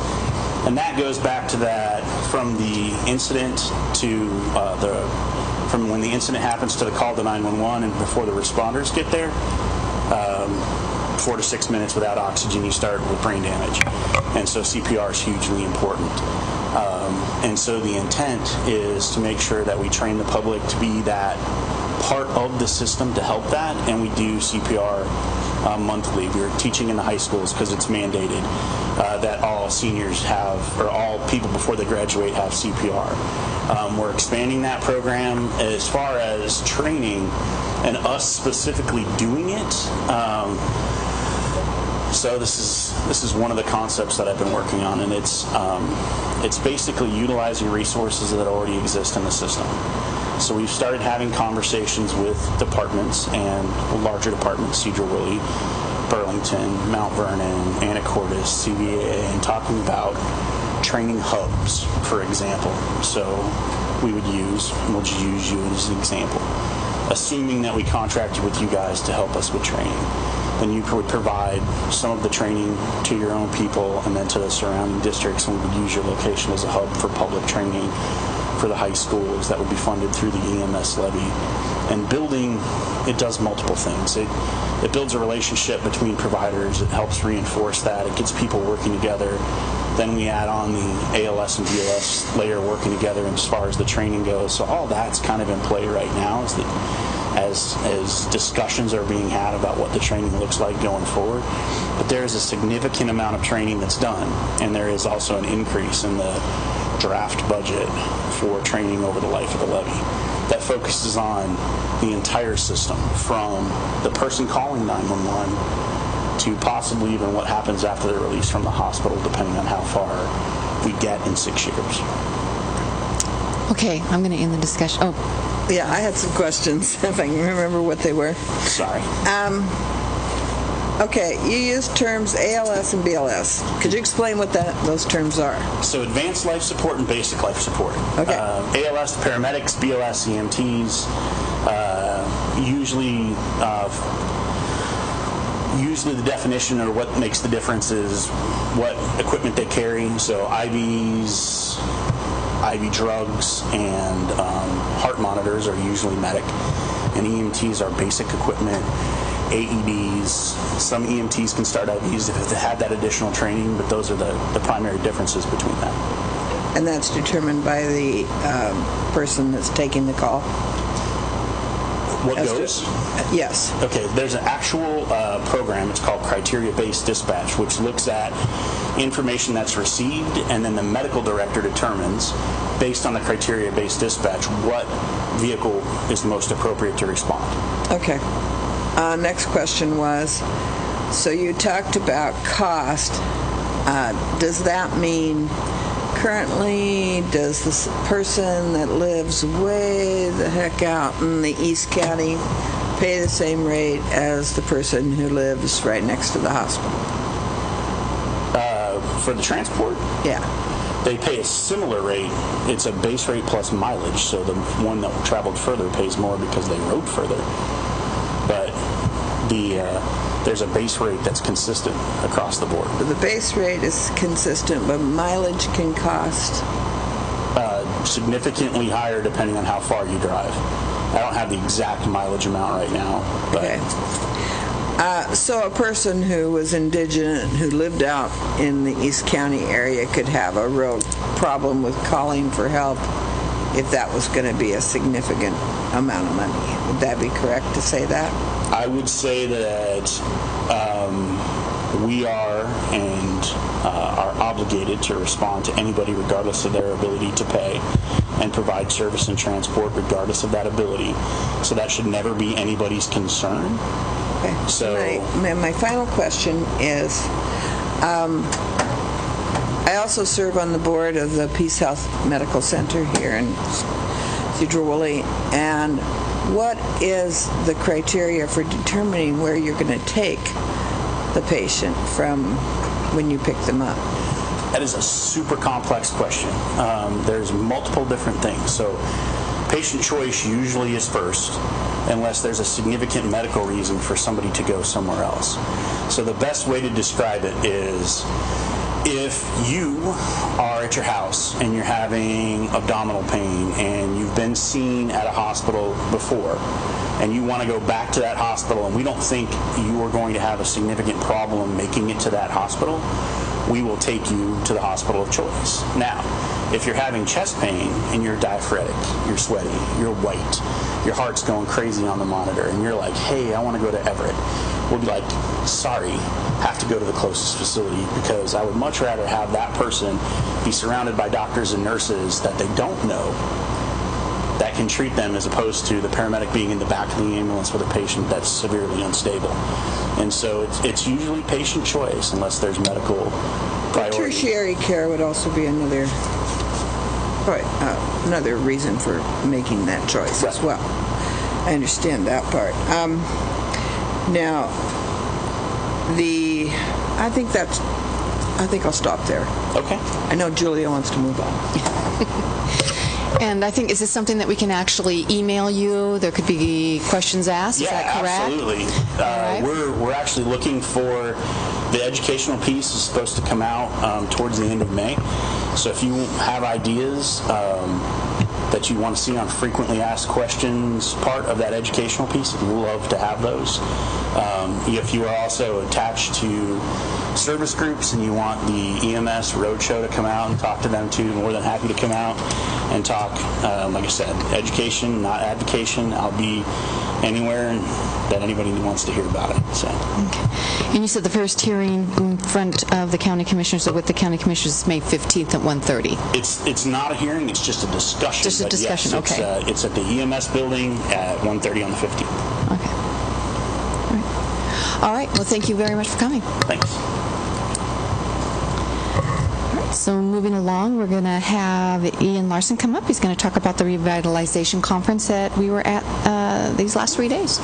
And that goes back to that from the incident to from when the incident happens to the call to 911 and before the responders get there. 4 to 6 minutes without oxygen, you start with brain damage. And so CPR is hugely important. And so the intent is to make sure that we train the public to be that part of the system to help that, and we do CPR monthly. We're teaching in the high schools because it's mandated that all seniors have, or all people before they graduate have CPR. We're expanding that program as far as training and us specifically doing it. So this is one of the concepts that I've been working on, and it's basically utilizing resources that already exist in the system. So we've started having conversations with departments and larger departments, Sedro-Woolley, Burlington, Mount Vernon, Anacortes, CVA, and talking about training hubs, for example. So we'll just use you as an example. Assuming that we contracted with you guys to help us with training, then you would provide some of the training to your own people and then to the surrounding districts, and we would use your location as a hub for public training for the high schools that would be funded through the EMS levy. And building, it does multiple things. It builds a relationship between providers. It helps reinforce that. It gets people working together. Then we add on the ALS and BLS layer working together as far as the training goes. So all that's kind of in play right now, is that as discussions are being had about what the training looks like going forward. But there is a significant amount of training that's done, and there is also an increase in the draft budget for training over the life of the levy that focuses on the entire system, from the person calling 911 to possibly even what happens after they're released from the hospital, depending on how far we get in 6 years. Okay, I'm going to end the discussion. Oh, yeah, I had some questions, if I can remember what they were. Sorry. Okay, you used terms ALS and BLS. Could you explain what those terms are? So advanced life support and basic life support. Okay. ALS, paramedics, BLS, EMTs, usually usually the definition or what makes the difference is what equipment they carry. So IVs, IV drugs, and heart monitors are usually medic, and EMTs are basic equipment. AEDs, some EMTs can start IVs if they have that additional training, but those are the primary differences between them. And that's determined by the person that's taking the call? What goes? Yes. Okay, there's an actual program, it's called criteria-based dispatch, which looks at information that's received, and then the medical director determines, based on the criteria-based dispatch, what vehicle is the most appropriate to respond. Okay. Next question was, so you talked about cost. Does that mean currently, does this person that lives way the heck out in the East County pay the same rate as the person who lives right next to the hospital? For the transport? Yeah. They pay a similar rate. It's a base rate plus mileage, so the one that traveled further pays more because they rode further. But there's a base rate that's consistent across the board. The base rate is consistent, but mileage can cost? Significantly higher depending on how far you drive. I don't have the exact mileage amount right now. But okay. So a person who was indigent, who lived out in the East County area, could have a real problem with calling for help if that was going to be a significant amount of money. Would that be correct to say that? I would say that we are and are obligated to respond to anybody regardless of their ability to pay and provide service and transport regardless of that ability. So that should never be anybody's concern. Okay. So my final question is, I also serve on the board of the Peace Health Medical Center here in Sedro-Woolley, and what is the criteria for determining where you're going to take the patient from when you pick them up? That is a super complex question. There's multiple different things. So patient choice usually is first, unless there's a significant medical reason for somebody to go somewhere else. So the best way to describe it is, if you are at your house and you're having abdominal pain and you've been seen at a hospital before and you want to go back to that hospital and we don't think you are going to have a significant problem making it to that hospital, we will take you to the hospital of choice. Now, if you're having chest pain and you're diaphoretic, you're sweaty, you're white, your heart's going crazy on the monitor, and you're like, hey, I want to go to Everett, we'll be like, sorry, have to go to the closest facility, because I would much rather have that person be surrounded by doctors and nurses that they don't know that can treat them, as opposed to the paramedic being in the back of the ambulance with a patient that's severely unstable. And so it's usually patient choice unless there's medical priority. Tertiary care would also be another reason for making that choice as well. I understand that part. Now, I think I'll stop there. Okay. I know Julia wants to move on. And I think, is this something that we can actually email you? There could be questions asked, is that correct? Absolutely. Right. We're actually looking for, the educational piece is supposed to come out towards the end of May. So if you have ideas that you want to see on frequently asked questions, part of that educational piece, we'd love to have those. If you are also attached to service groups and you want the EMS roadshow to come out and talk to them too, more than happy to come out and talk. Like I said, education, not advocation. I'll be anywhere that anybody wants to hear about it. So. Okay. And you said the first hearing in front of the county commissioners, or with the county commissioners, is May 15th at 1:30. It's not a hearing, it's just a discussion. Just a discussion, yes, okay. It's at the EMS building at 1:30 on the 15th. Okay. All right. Well, thank you very much for coming. Thanks. So moving along, we're going to have Ian Larson come up. He's going to talk about the revitalization conference that we were at these last 3 days.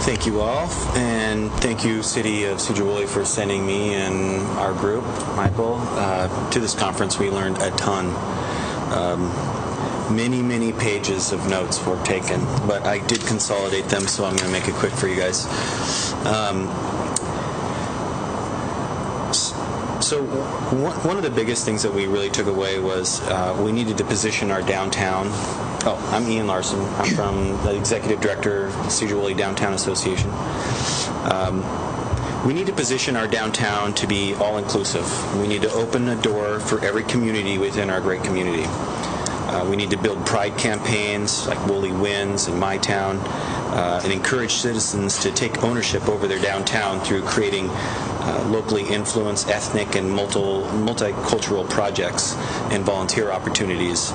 Thank you all, and thank you, City of Sedro-Woolley, for sending me and our group, Michael, to this conference. We learned a ton. Many, many pages of notes were taken, but I did consolidate them, so I'm going to make it quick for you guys. So one of the biggest things that we really took away was we needed to position our downtown. Oh, I'm Ian Larson. I'm from the Executive Director of Sedro-Woolley Downtown Association. We need to position our downtown to be all-inclusive. We need to open a door for every community within our great community. We need to build pride campaigns like Woolley Wins and My Town, and encourage citizens to take ownership over their downtown through creating locally influenced ethnic and multicultural projects and volunteer opportunities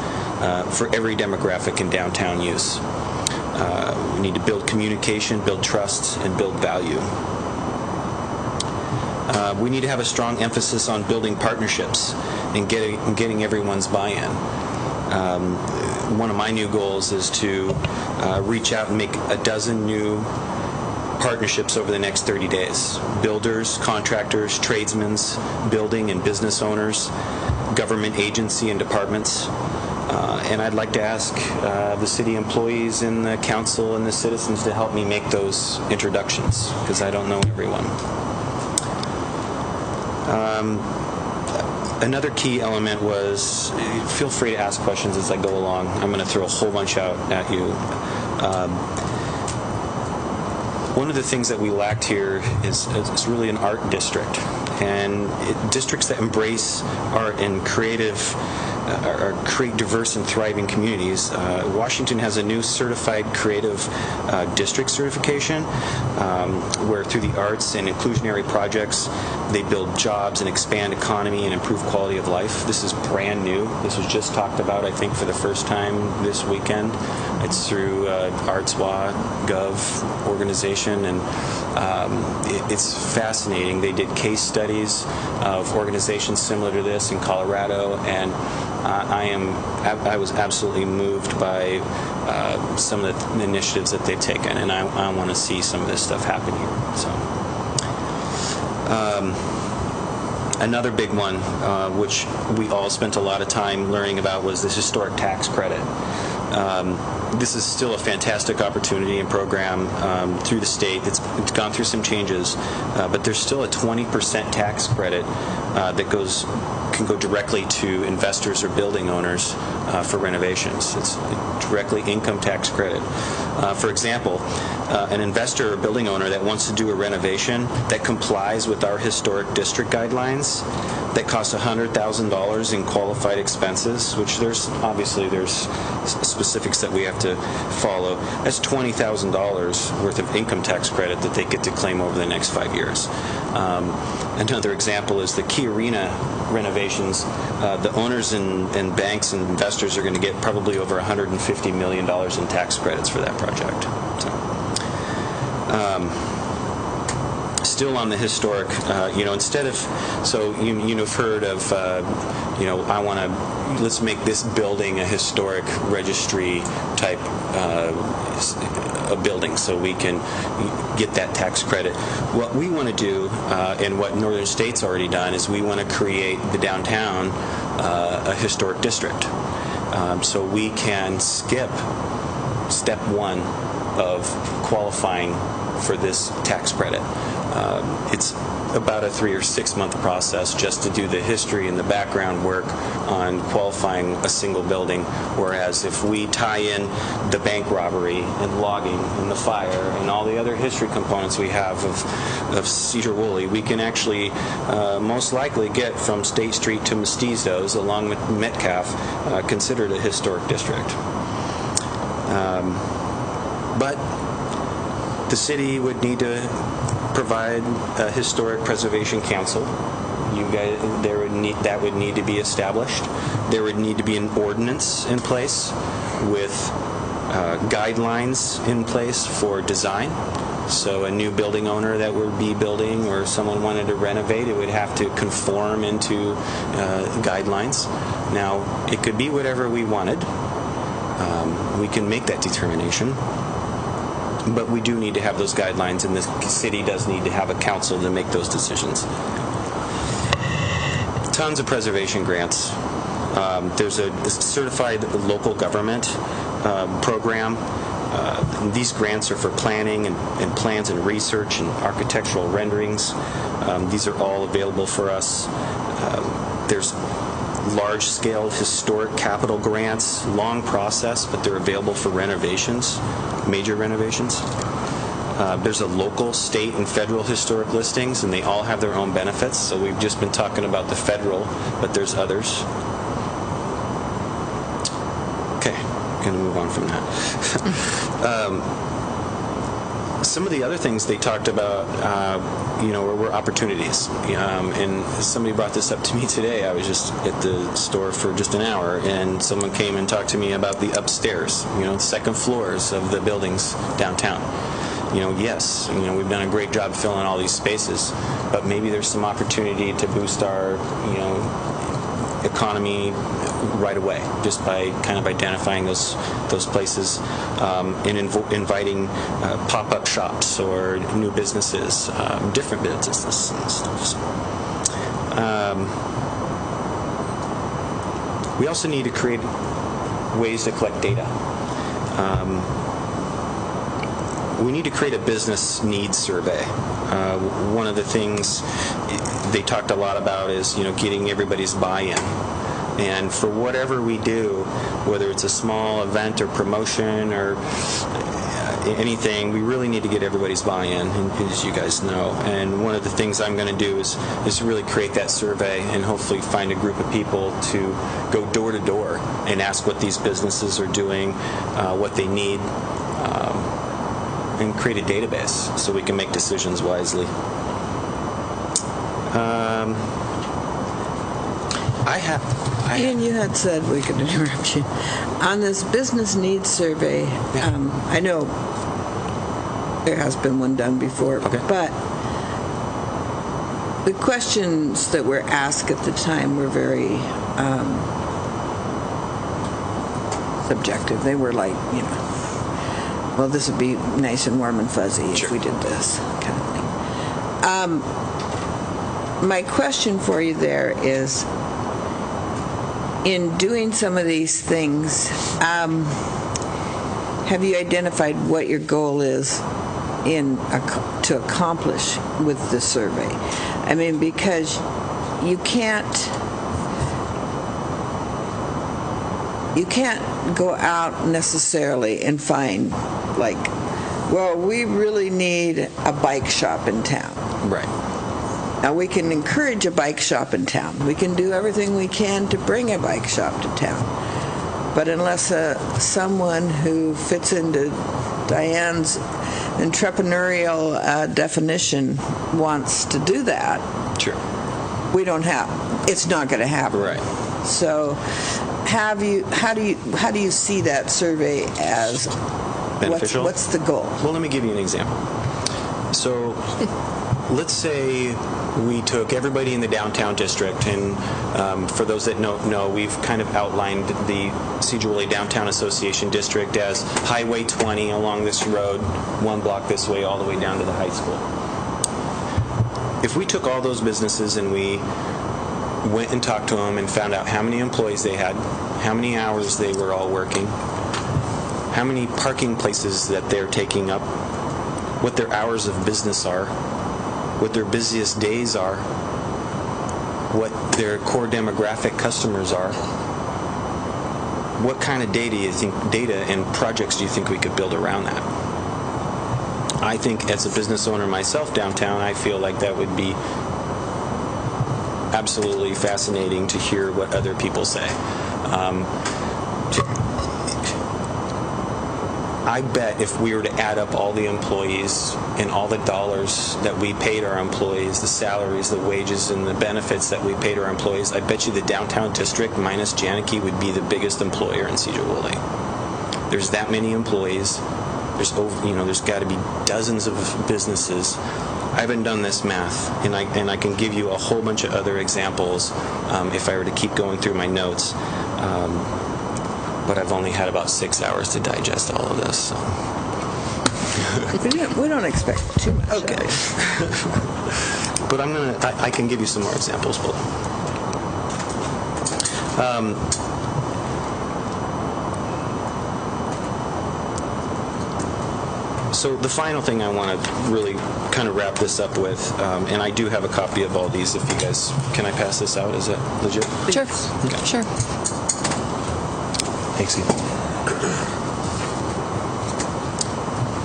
for every demographic in downtown use. We need to build communication, build trust, and build value. We need to have a strong emphasis on building partnerships and getting everyone's buy-in. One of my new goals is to reach out and make a dozen new partnerships over the next 30 days. Builders, contractors, tradesmen, building and business owners, government agency and departments. And I'd like to ask the city employees and the council and the citizens to help me make those introductions, because I don't know everyone. Another key element was, feel free to ask questions as I go along. I'm going to throw a whole bunch out at you. One of the things that we lacked here is really an art district. And districts that embrace art and create diverse and thriving communities. Washington has a new certified creative district certification where through the arts and inclusionary projects they build jobs and expand economy and improve quality of life. This is brand new. This was just talked about, I think, for the first time this weekend. It's through ArtsWA.gov organization, and it's fascinating. They did case studies of organizations similar to this in Colorado, and I was absolutely moved by some of the initiatives that they've taken, and I want to see some of this stuff happen here. So, another big one, which we all spent a lot of time learning about, was this historic tax credit. This is still a fantastic opportunity and program through the state. It's gone through some changes, but there's still a 20% tax credit that can go directly to investors or building owners for renovations. It's directly income tax credit. For example, an investor or building owner that wants to do a renovation that complies with our historic district guidelines, that costs $100,000 in qualified expenses, which there's specifics that we have to follow. That's $20,000 worth of income tax credit that they get to claim over the next 5 years. Another example is the Key Arena renovations. The owners and banks and investors are going to get probably over $150 million in tax credits for that project. Still on the historic, instead of, so you've heard of, let's make this building a historic registry type a building so we can get that tax credit. What we want to do, and what Northern State's already done, is we want to create the downtown a historic district. So we can skip step one of qualifying for this tax credit. It's about a 3 or 6 month process just to do the history and the background work on qualifying a single building, whereas if we tie in the bank robbery and logging and the fire and all the other history components we have of Sedro-Woolley, we can actually most likely get from State Street to Mestizos along with Metcalf considered a historic district. But the city would need to provide a historic preservation council. That would need to be established. There would need to be an ordinance in place with guidelines in place for design. So a new building owner that would be building, or someone wanted to renovate, it would have to conform into guidelines. Now, it could be whatever we wanted. We can make that determination. But we do need to have those guidelines, and the city does need to have a council to make those decisions. Tons of preservation grants. There's a certified local government program. These grants are for planning and plans and research and architectural renderings. These are all available for us. There's large-scale historic capital grants, long process, but they're available for renovations, major renovations. There's a local, state, and federal historic listings, and they all have their own benefits. So we've just been talking about the federal, but there's others. Okay, going to move on from that. Some of the other things they talked about, were opportunities. And somebody brought this up to me today. I was just at the store for just an hour, and someone came and talked to me about the upstairs, the second floors of the buildings downtown. Yes, we've done a great job filling all these spaces, but maybe there's some opportunity to boost our, economy right away, just by kind of identifying those places and inviting pop-up shops or new businesses, different businesses and stuff. We also need to create ways to collect data. We need to create a business needs survey. One of the things they talked a lot about is, getting everybody's buy-in. And for whatever we do, whether it's a small event or promotion or anything, we really need to get everybody's buy-in, as you guys know. And one of the things I'm going to do is really create that survey and hopefully find a group of people to go door to door and ask what these businesses are doing, what they need, and create a database so we can make decisions wisely. Ian, you had said, we could interrupt you, on this business needs survey, I know there has been one done before, but the questions that were asked at the time were very subjective. They were like, well, this would be nice and warm and fuzzy if we did this kind of thing. My question for you there is, in doing some of these things, have you identified what your goal is to accomplish with the survey? I mean, because you can't go out necessarily and find, like, well, we really need a bike shop in town. Right. Now, we can encourage a bike shop in town. We can do everything we can to bring a bike shop to town. But unless someone who fits into Diane's entrepreneurial definition wants to do that, it's not going to happen. Right. So, how do you see that survey as beneficial? What's the goal? Well, let me give you an example. So, let's say we took everybody in the downtown district, and for those that don't know, we've kind of outlined the Sedro-Woolley Downtown Association District as Highway 20 along this road, one block this way, all the way down to the high school. If we took all those businesses and we went and talked to them and found out how many employees they had, how many hours they were all working, how many parking places that they're taking up, what their hours of business are, what their busiest days are, what their core demographic customers are, what kind of data and projects do you think we could build around that? I think as a business owner myself downtown, I feel like that would be absolutely fascinating to hear what other people say. I bet if we were to add up all the employees and all the dollars that we paid our employees, the salaries, the wages, and the benefits that we paid our employees, I bet you the downtown district minus Janeke would be the biggest employer in Sedro-Woolley. There's that many employees. There's got to be dozens of businesses. I haven't done this math, and I can give you a whole bunch of other examples if I were to keep going through my notes. But I've only had about 6 hours to digest all of this. So. We don't expect too much. Okay. But I can give you some more examples below. So the final thing I want to really kind of wrap this up with, and I do have a copy of all these. If you guys, can I pass this out? Is that legit? Sure. Okay. Sure. Thanks, Ethan.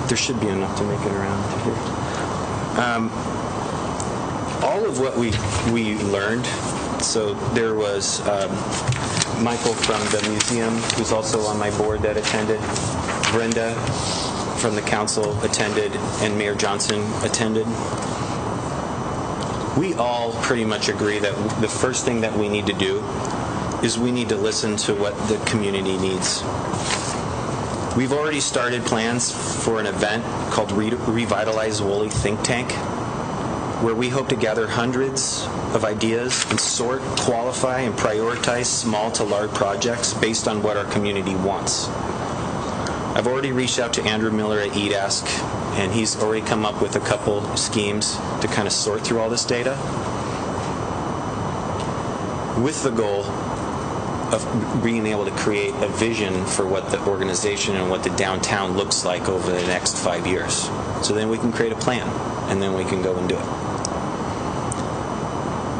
There should be enough to make it around to here. All of what we learned, so there was Michael from the museum, who's also on my board, that attended. Brenda from the council attended, and Mayor Johnson attended. We all pretty much agree that the first thing that we need to do is we need to listen to what the community needs. We've already started plans for an event called Revitalize Woolley Think Tank, where we hope to gather hundreds of ideas and sort, qualify, and prioritize small to large projects based on what our community wants. I've already reached out to Andrew Miller at EDASC, and he's already come up with a couple schemes to kind of sort through all this data, with the goal of being able to create a vision for what the organization and what the downtown looks like over the next 5 years. So then we can create a plan, and then we can go and do it.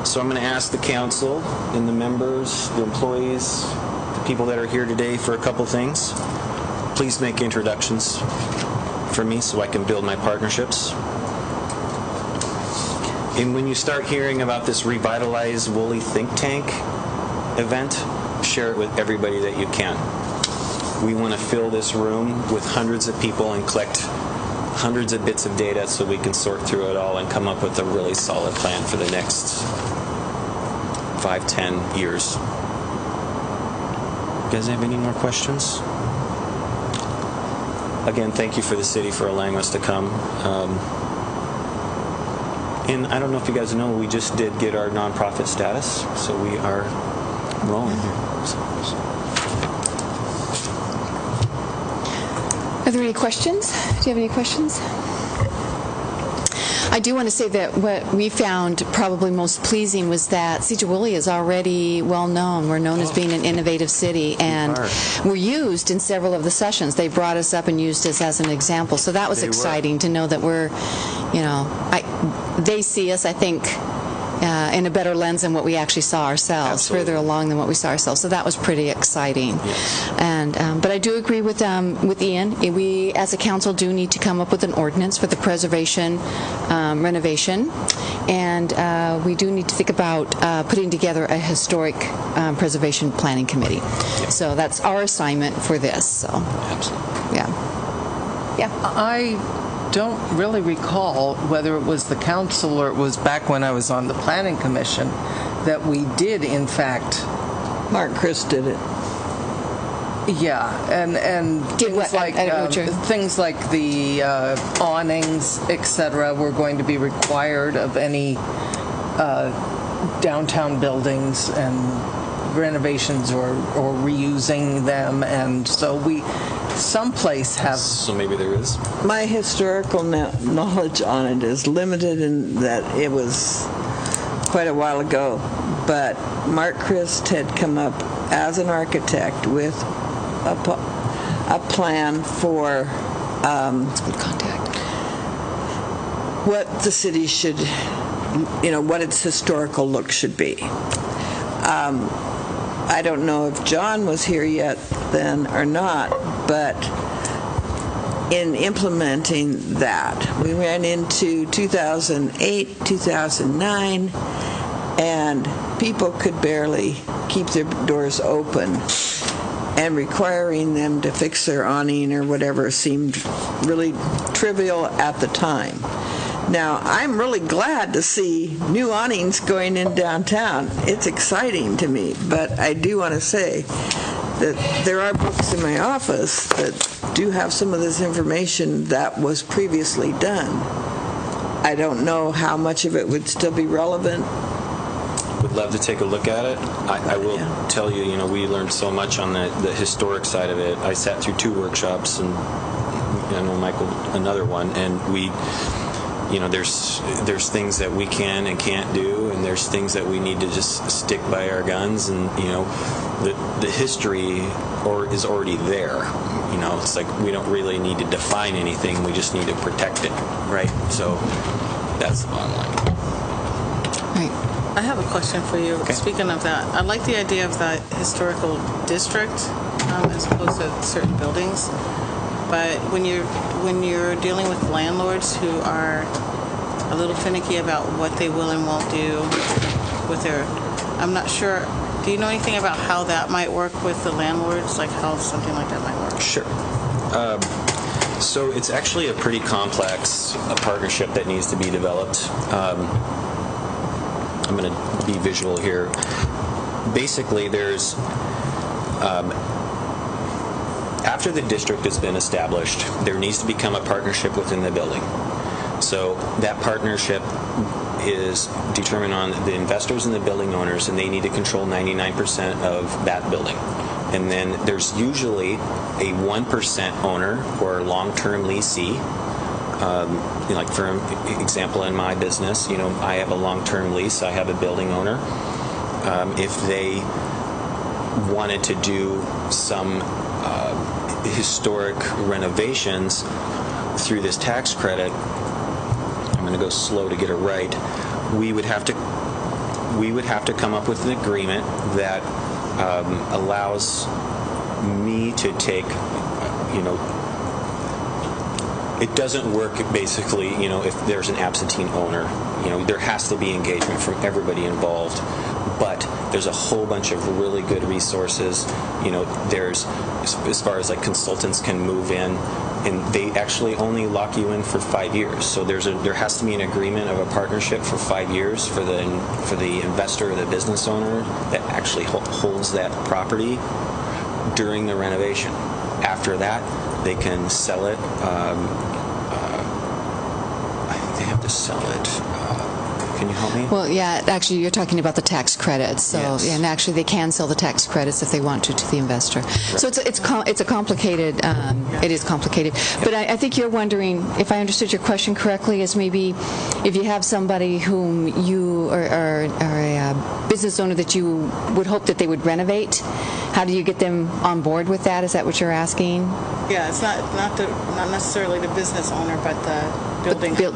So I'm going to ask the council and the members, the employees, the people that are here today for a couple things. Please make introductions for me so I can build my partnerships. And when you start hearing about this Revitalize Woolley Think Tank event, share it with everybody that you can. We want to fill this room with hundreds of people and collect hundreds of bits of data so we can sort through it all and come up with a really solid plan for the next 5-10 years. You guys have any more questions? Again, thank you for the city for allowing us to come. And I don't know if you guys know, we just did get our nonprofit status, so we are rolling here. Are there any questions? Do you have any questions? I do want to say that what we found probably most pleasing was that Sedro-Woolley is already well known. We're known as being an innovative city, and we're used in several of the sessions. They brought us up and used us as an example. So that was exciting to know that we're, you know, they see us, I think, in a better lens than what we actually saw ourselves, Absolutely. further along than what we saw ourselves. So that was pretty exciting. Yes. And but I do agree with Ian. We, as a council, do need to come up with an ordinance for the preservation, renovation, and we do need to think about putting together a historic preservation planning committee. Yeah. So that's our assignment for this. So, Absolutely. yeah. I don't really recall whether it was the council or it was back when I was on the planning commission that we did, in fact. Mark Chris did it. Yeah, and Did things what? like I don't know what you're- things like the awnings, etc., were going to be required of any downtown buildings and renovations or reusing them, and so we someplace have. So maybe there is. My historical knowledge on it is limited in that it was quite a while ago, but Mark Christ had come up as an architect with a plan for Good contact. what the city should, what its historical look should be. I don't know if John was here yet then or not, but in implementing that, we ran into 2008, 2009, and people could barely keep their doors open, and requiring them to fix their awning or whatever seemed really trivial at the time. Now, I'm really glad to see new awnings going in downtown. It's exciting to me, but I do want to say that there are books in my office that do have some of this information that was previously done. I don't know how much of it would still be relevant. Would love to take a look at it. I will tell you, we learned so much on the historic side of it. I sat through 2 workshops, and I know Michael another one, and there's things that we can and can't do, and there's things that we need to just stick by our guns, and the history is already there. It's like we don't really need to define anything, we just need to protect it, right? So that's the bottom line. Right. I have a question for you. Okay. Speaking of that, I like the idea of that historical district as opposed to certain buildings. But when you're dealing with landlords who are a little finicky about what they will and won't do with their, I'm not sure. Do you know anything about how that might work with the landlords? Like how something like that might work? Sure. So it's actually a pretty complex partnership that needs to be developed. I'm going to be visual here. Basically, there's after the district has been established, there needs to become a partnership within the building. So that partnership is determined on the investors and the building owners, and they need to control 99% of that building. And then there's usually a 1% owner or long-term leasee. Like for example, in my business, I have a long-term lease. I have a building owner. If they wanted to do some historic renovations through this tax credit, I'm going to go slow to get it right. We would have to come up with an agreement that allows me to take, it doesn't work basically, if there's an absentee owner. There has to be engagement from everybody involved. But there's a whole bunch of really good resources. There's, as far as like consultants can move in, and they actually only lock you in for 5 years. So there has to be an agreement of a partnership for 5 years for the investor or the business owner that actually holds that property during the renovation. After that, they can sell it. I think they have to sell it. Can you help me? Well, yeah, actually, you're talking about the tax credits. So, Yes. and actually, they can sell the tax credits if they want to the investor. Right. So it's a complicated. It is complicated. But I think you're wondering, if I understood your question correctly, is maybe if you have somebody whom you are a business owner that you would hope that they would renovate, how do you get them on board with that? Is that what you're asking? Yeah, it's not necessarily the business owner, but the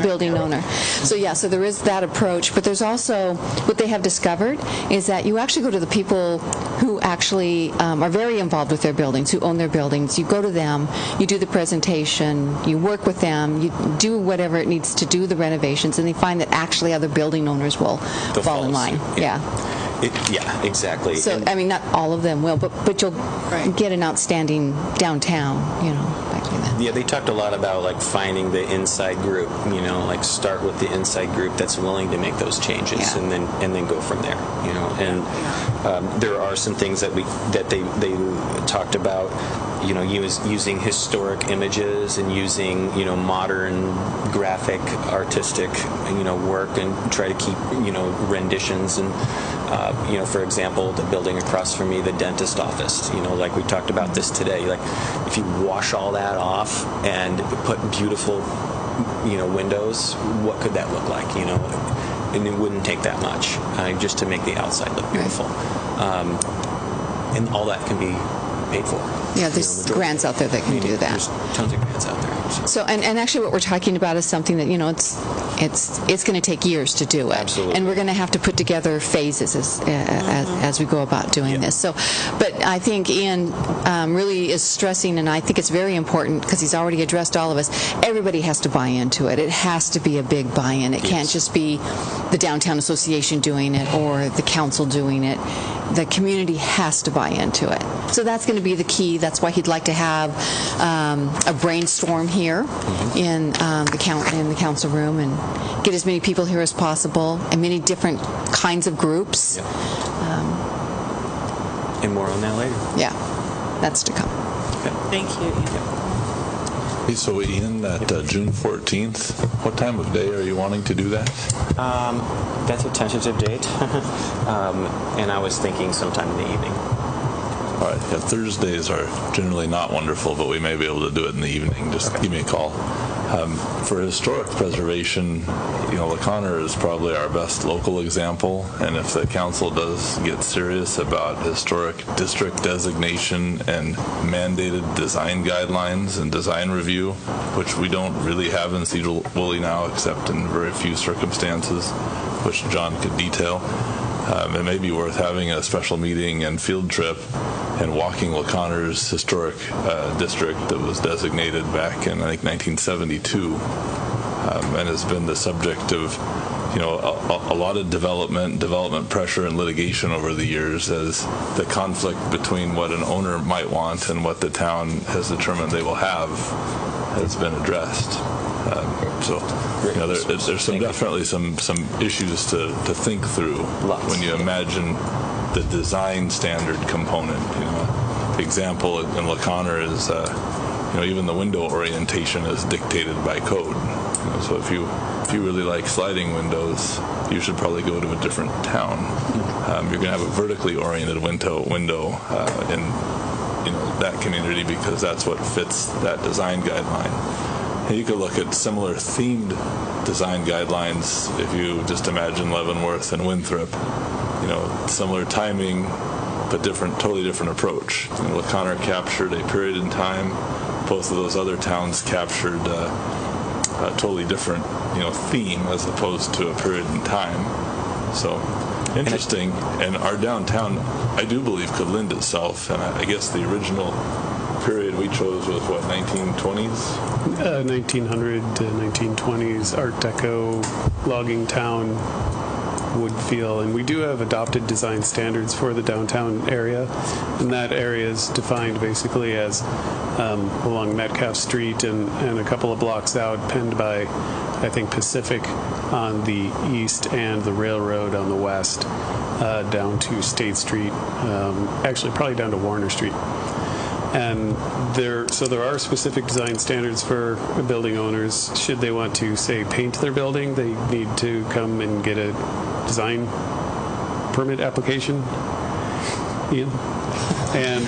building owner. So yeah, so there is that approach, but there's also what they have discovered is that you actually go to the people who actually are very involved with their buildings, who own their buildings. You go to them, you do the presentation, you work with them, you do whatever it needs to do the renovations, and they find that actually other building owners will fall in line. Yeah. Yeah, exactly. So, not all of them will, but you'll get an outstanding downtown, by doing that. Yeah, they talked a lot about like finding the inside group, like start with the inside group that's willing to make those changes, and then go from there, And there are some things that they talked about, using historic images and using modern graphic artistic work, and try to keep renditions and. For example, the building across from me, the dentist office, like we talked about this today, like if you wash all that off and put beautiful, windows, what could that look like, And it wouldn't take that much just to make the outside look beautiful. And all that can be paid for. Yeah, there's grants out there that can do that. There's tons of grants out there. So, and actually what we're talking about is something that, it's going to take years to do it. Absolutely. And we're going to have to put together phases as we go about doing this. So, but I think Ian really is stressing, and I think it's very important because he's already addressed all of us, everybody has to buy into it. It has to be a big buy-in. It can't just be the Downtown Association doing it or the council doing it. The community has to buy into it. So that's going to be the key. That's why he'd like to have a brainstorm here in the council room and get as many people here as possible and many different kinds of groups. Yep. And more on that later. Yeah, that's to come. Okay. Thank you. Hey, so Ian, that June 14th, what time of day are you wanting to do that? That's a tentative date, and I was thinking sometime in the evening. All right. Yeah, Thursdays are generally not wonderful, but we may be able to do it in the evening. Just give me a call. For historic preservation, LaConner is probably our best local example, and if the council does get serious about historic district designation and mandated design guidelines and design review, which we don't really have in Sedro-Woolley now except in very few circumstances, which John could detail, it may be worth having a special meeting and field trip and walking LaConner's historic district that was designated back in, I think, 1972, and has been the subject of, a lot of development pressure and litigation over the years as the conflict between what an owner might want and what the town has determined they will have has been addressed. There's definitely some issues to think through when you imagine the design standard component. Example in LaConner is even the window orientation is dictated by code. So if you really like sliding windows, you should probably go to a different town. You're going to have a vertically oriented window in that community because that's what fits that design guideline. And you could look at similar themed design guidelines if you just imagine Leavenworth and Winthrop. Similar timing, but totally different approach. LaConner captured a period in time. Both of those other towns captured a totally different, theme as opposed to a period in time. So interesting. And our downtown, I do believe, could lend itself. And I guess the original period we chose was what, 1920s? 1900 to 1920s Art Deco logging town would feel, and we do have adopted design standards for the downtown area, and that area is defined basically as along Metcalf Street and a couple of blocks out, penned by, I think, Pacific on the east and the railroad on the west, down to State Street, actually probably down to Warner Street. And there are specific design standards for building owners. Should they want to, say, paint their building, they need to come and get a design permit application. Ian? And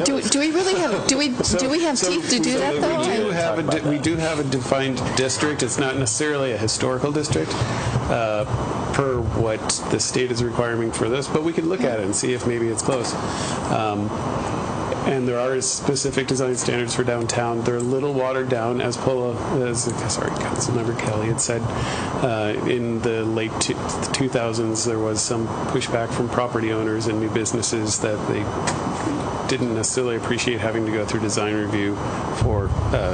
do we really have do we have teeth to do that though? We do have a defined district. It's not necessarily a historical district per what the state is requiring for this, but we can look at it and see if maybe it's close. And there are specific design standards for downtown. They're a little watered down, as Councilmember Kelly had said. In the late 2000s, there was some pushback from property owners and new businesses that they didn't necessarily appreciate having to go through design review for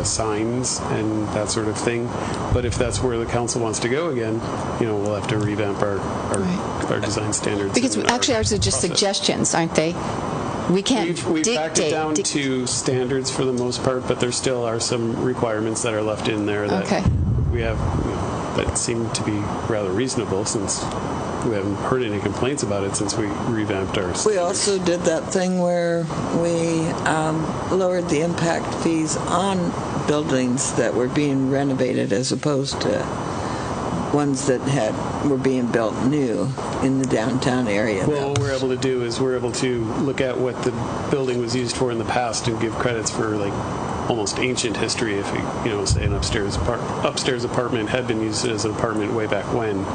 signs and that sort of thing. But if that's where the council wants to go again, we'll have to revamp our design standards. Because actually ours are just suggestions, aren't they? We can't We've backed it down to standards for the most part, but there still are some requirements that are left in there that we have that seem to be rather reasonable, since we haven't heard any complaints about it since we revamped our standards. We also did that thing where we lowered the impact fees on buildings that were being renovated as opposed to ones that were being built new in the downtown area. Well, what we're able to do is we're able to look at what the building was used for in the past and give credits for almost ancient history. If say an upstairs apartment had been used as an apartment way back when,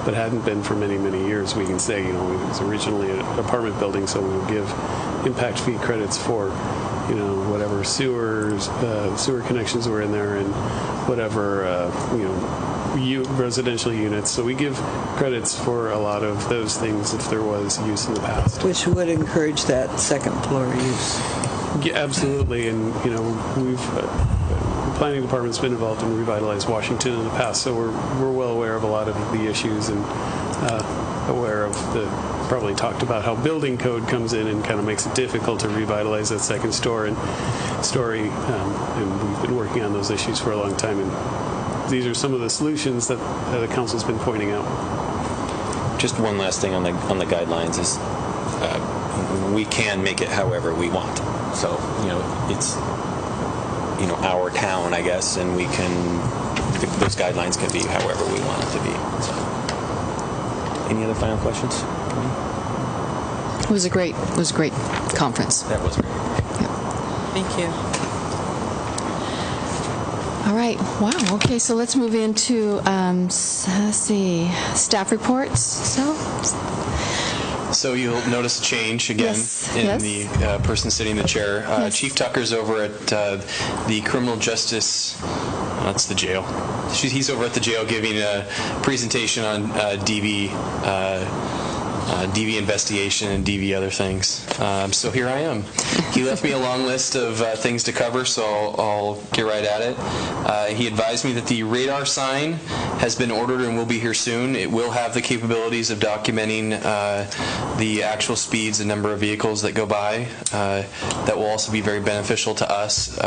but hadn't been for many, many years, we can say it was originally an apartment building, so we would give impact fee credits for whatever sewer connections were in there and whatever residential units. So we give credits for a lot of those things if there was use in the past. Which would encourage that second floor use. Yeah, absolutely. And, we've the planning department's been involved in Revitalize Washington in the past, so we're well aware of a lot of the issues and aware of probably talked about how building code comes in and kind of makes it difficult to revitalize that second story. And we've been working on those issues for a long time, and these are some of the solutions that the council's been pointing out. Just one last thing on the guidelines is we can make it however we want. So it's our town, I guess, and we can those guidelines can be however we want it to be. So, any other final questions? It was great. conference. That was great. Thank you. All right. Wow. Okay, so let's move into, let's see, staff reports. So you'll notice a change again in the person sitting in the chair. Chief Tucker's over at the criminal justice, that's the jail. He's over at the jail giving a presentation on DV investigation and DV other things. So here I am. He left me a long list of things to cover, so I'll get right at it. He advised me that the radar sign has been ordered and will be here soon. It will have the capabilities of documenting the actual speeds and number of vehicles that go by. That will also be very beneficial to us.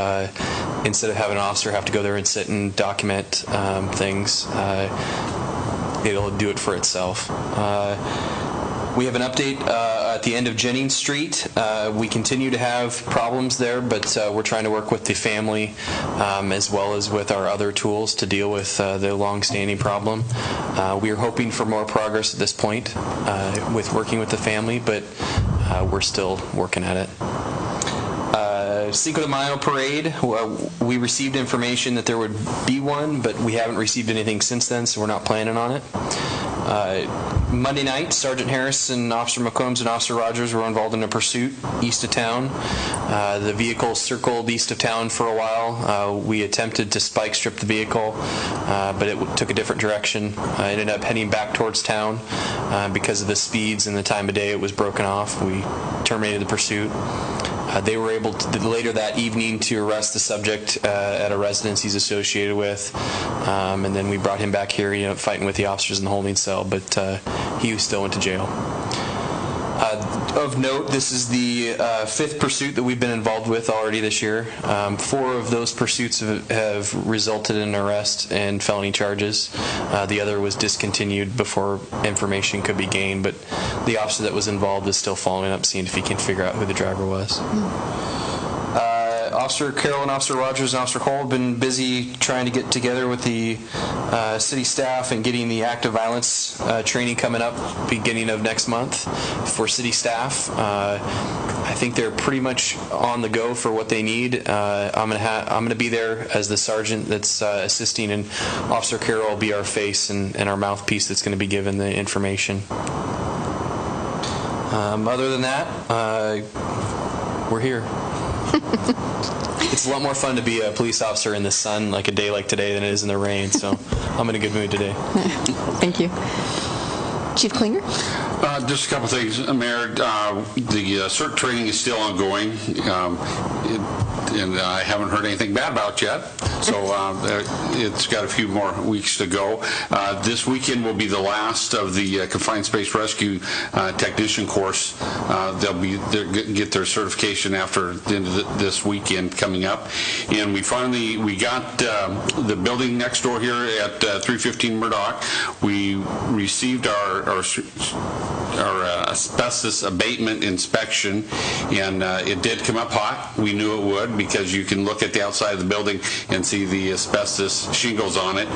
Instead of having an officer have to go there and sit and document things, it'll do it for itself. We have an update at the end of Jennings Street. We continue to have problems there, but we're trying to work with the family as well as with our other tools to deal with the long-standing problem. We are hoping for more progress at this point with working with the family, but we're still working at it. Cinco de Mayo parade, we received information that there would be one, but we haven't received anything since then, so we're not planning on it. Monday night, Sergeant Harris and Officer McCombs and Officer Rogers were involved in a pursuit east of town. The vehicle circled east of town for a while. We attempted to spike strip the vehicle, but it took a different direction. It ended up heading back towards town. Because of the speeds and the time of day it was broken off, we terminated the pursuit. They were able to, later that evening, to arrest the subject at a residence he's associated with, and then we brought him back here, fighting with the officers in the holding cell, but he still went to jail. Of note, this is the fifth pursuit that we've been involved with already this year. 4 of those pursuits have resulted in arrest and felony charges. The other was discontinued before information could be gained, but the officer that was involved is still following up, seeing if he can figure out who the driver was. Officer Carroll and Officer Rogers and Officer Cole have been busy trying to get together with the city staff and getting the active violence training coming up beginning of next month for city staff. I think they're pretty much on the go for what they need. I'm gonna be there as the sergeant that's assisting, and Officer Carroll will be our face and our mouthpiece that's going to be given the information. Other than that, we're here. It's a lot more fun to be a police officer in the sun like a day like today than it is in the rain, so I'm in a good mood today. Thank you. Chief Klinger? Just a couple things, Mayor. The CERT training is still ongoing, and I haven't heard anything bad about it yet, so it's got a few more weeks to go. This weekend will be the last of the Confined Space Rescue Technician course. They'll get their certification after the end of this weekend coming up, and we got the building next door here at 315 Murdoch. We received our asbestos abatement inspection, and it did come up hot. We knew it would because you can look at the outside of the building and see the asbestos shingles on it.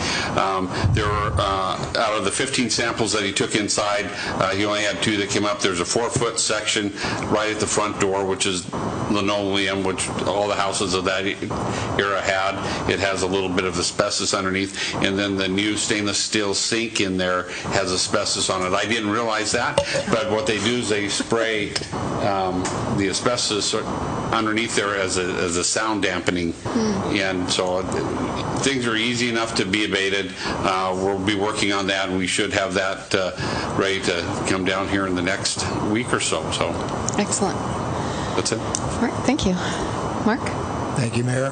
There were, out of the 15 samples that he took inside, he only had 2 that came up. There's a 4-foot section right at the front door, which is linoleum, which all the houses of that era had. It has a little bit of asbestos underneath, and then the new stainless steel sink in there has asbestos on it. I didn't realize that, but what they do is they spray the asbestos underneath there as a sound dampening, and so things are easy enough to be abated. We'll be working on that, and we should have that ready to come down here in the next week or so. Excellent. That's it. All right, thank you. Mark? Thank you, Mayor.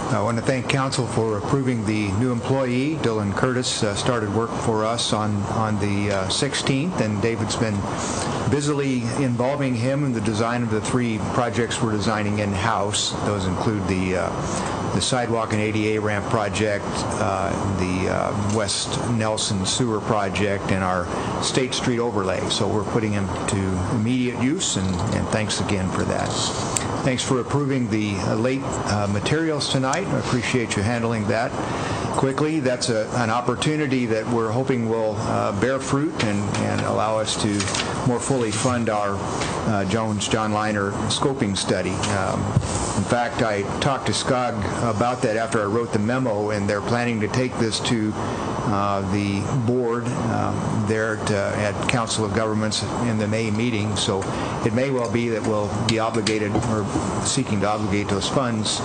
I want to thank Council for approving the new employee. Dylan Curtis started work for us on the 16th, and David's been busily involving him in the design of the 3 projects we're designing in-house. Those include the sidewalk and ADA ramp project, the West Nelson sewer project, and our State Street overlay. So we're putting him to immediate use, and thanks again for that. Thanks for approving the late materials tonight. I appreciate you handling that. quickly. That's an opportunity that we're hoping will bear fruit and allow us to more fully fund our Jones-John Liner scoping study. In fact, I talked to SCOG about that after I wrote the memo, and they're planning to take this to the board there at Council of Governments in the May meeting. So it may well be that we'll be obligated or seeking to obligate those funds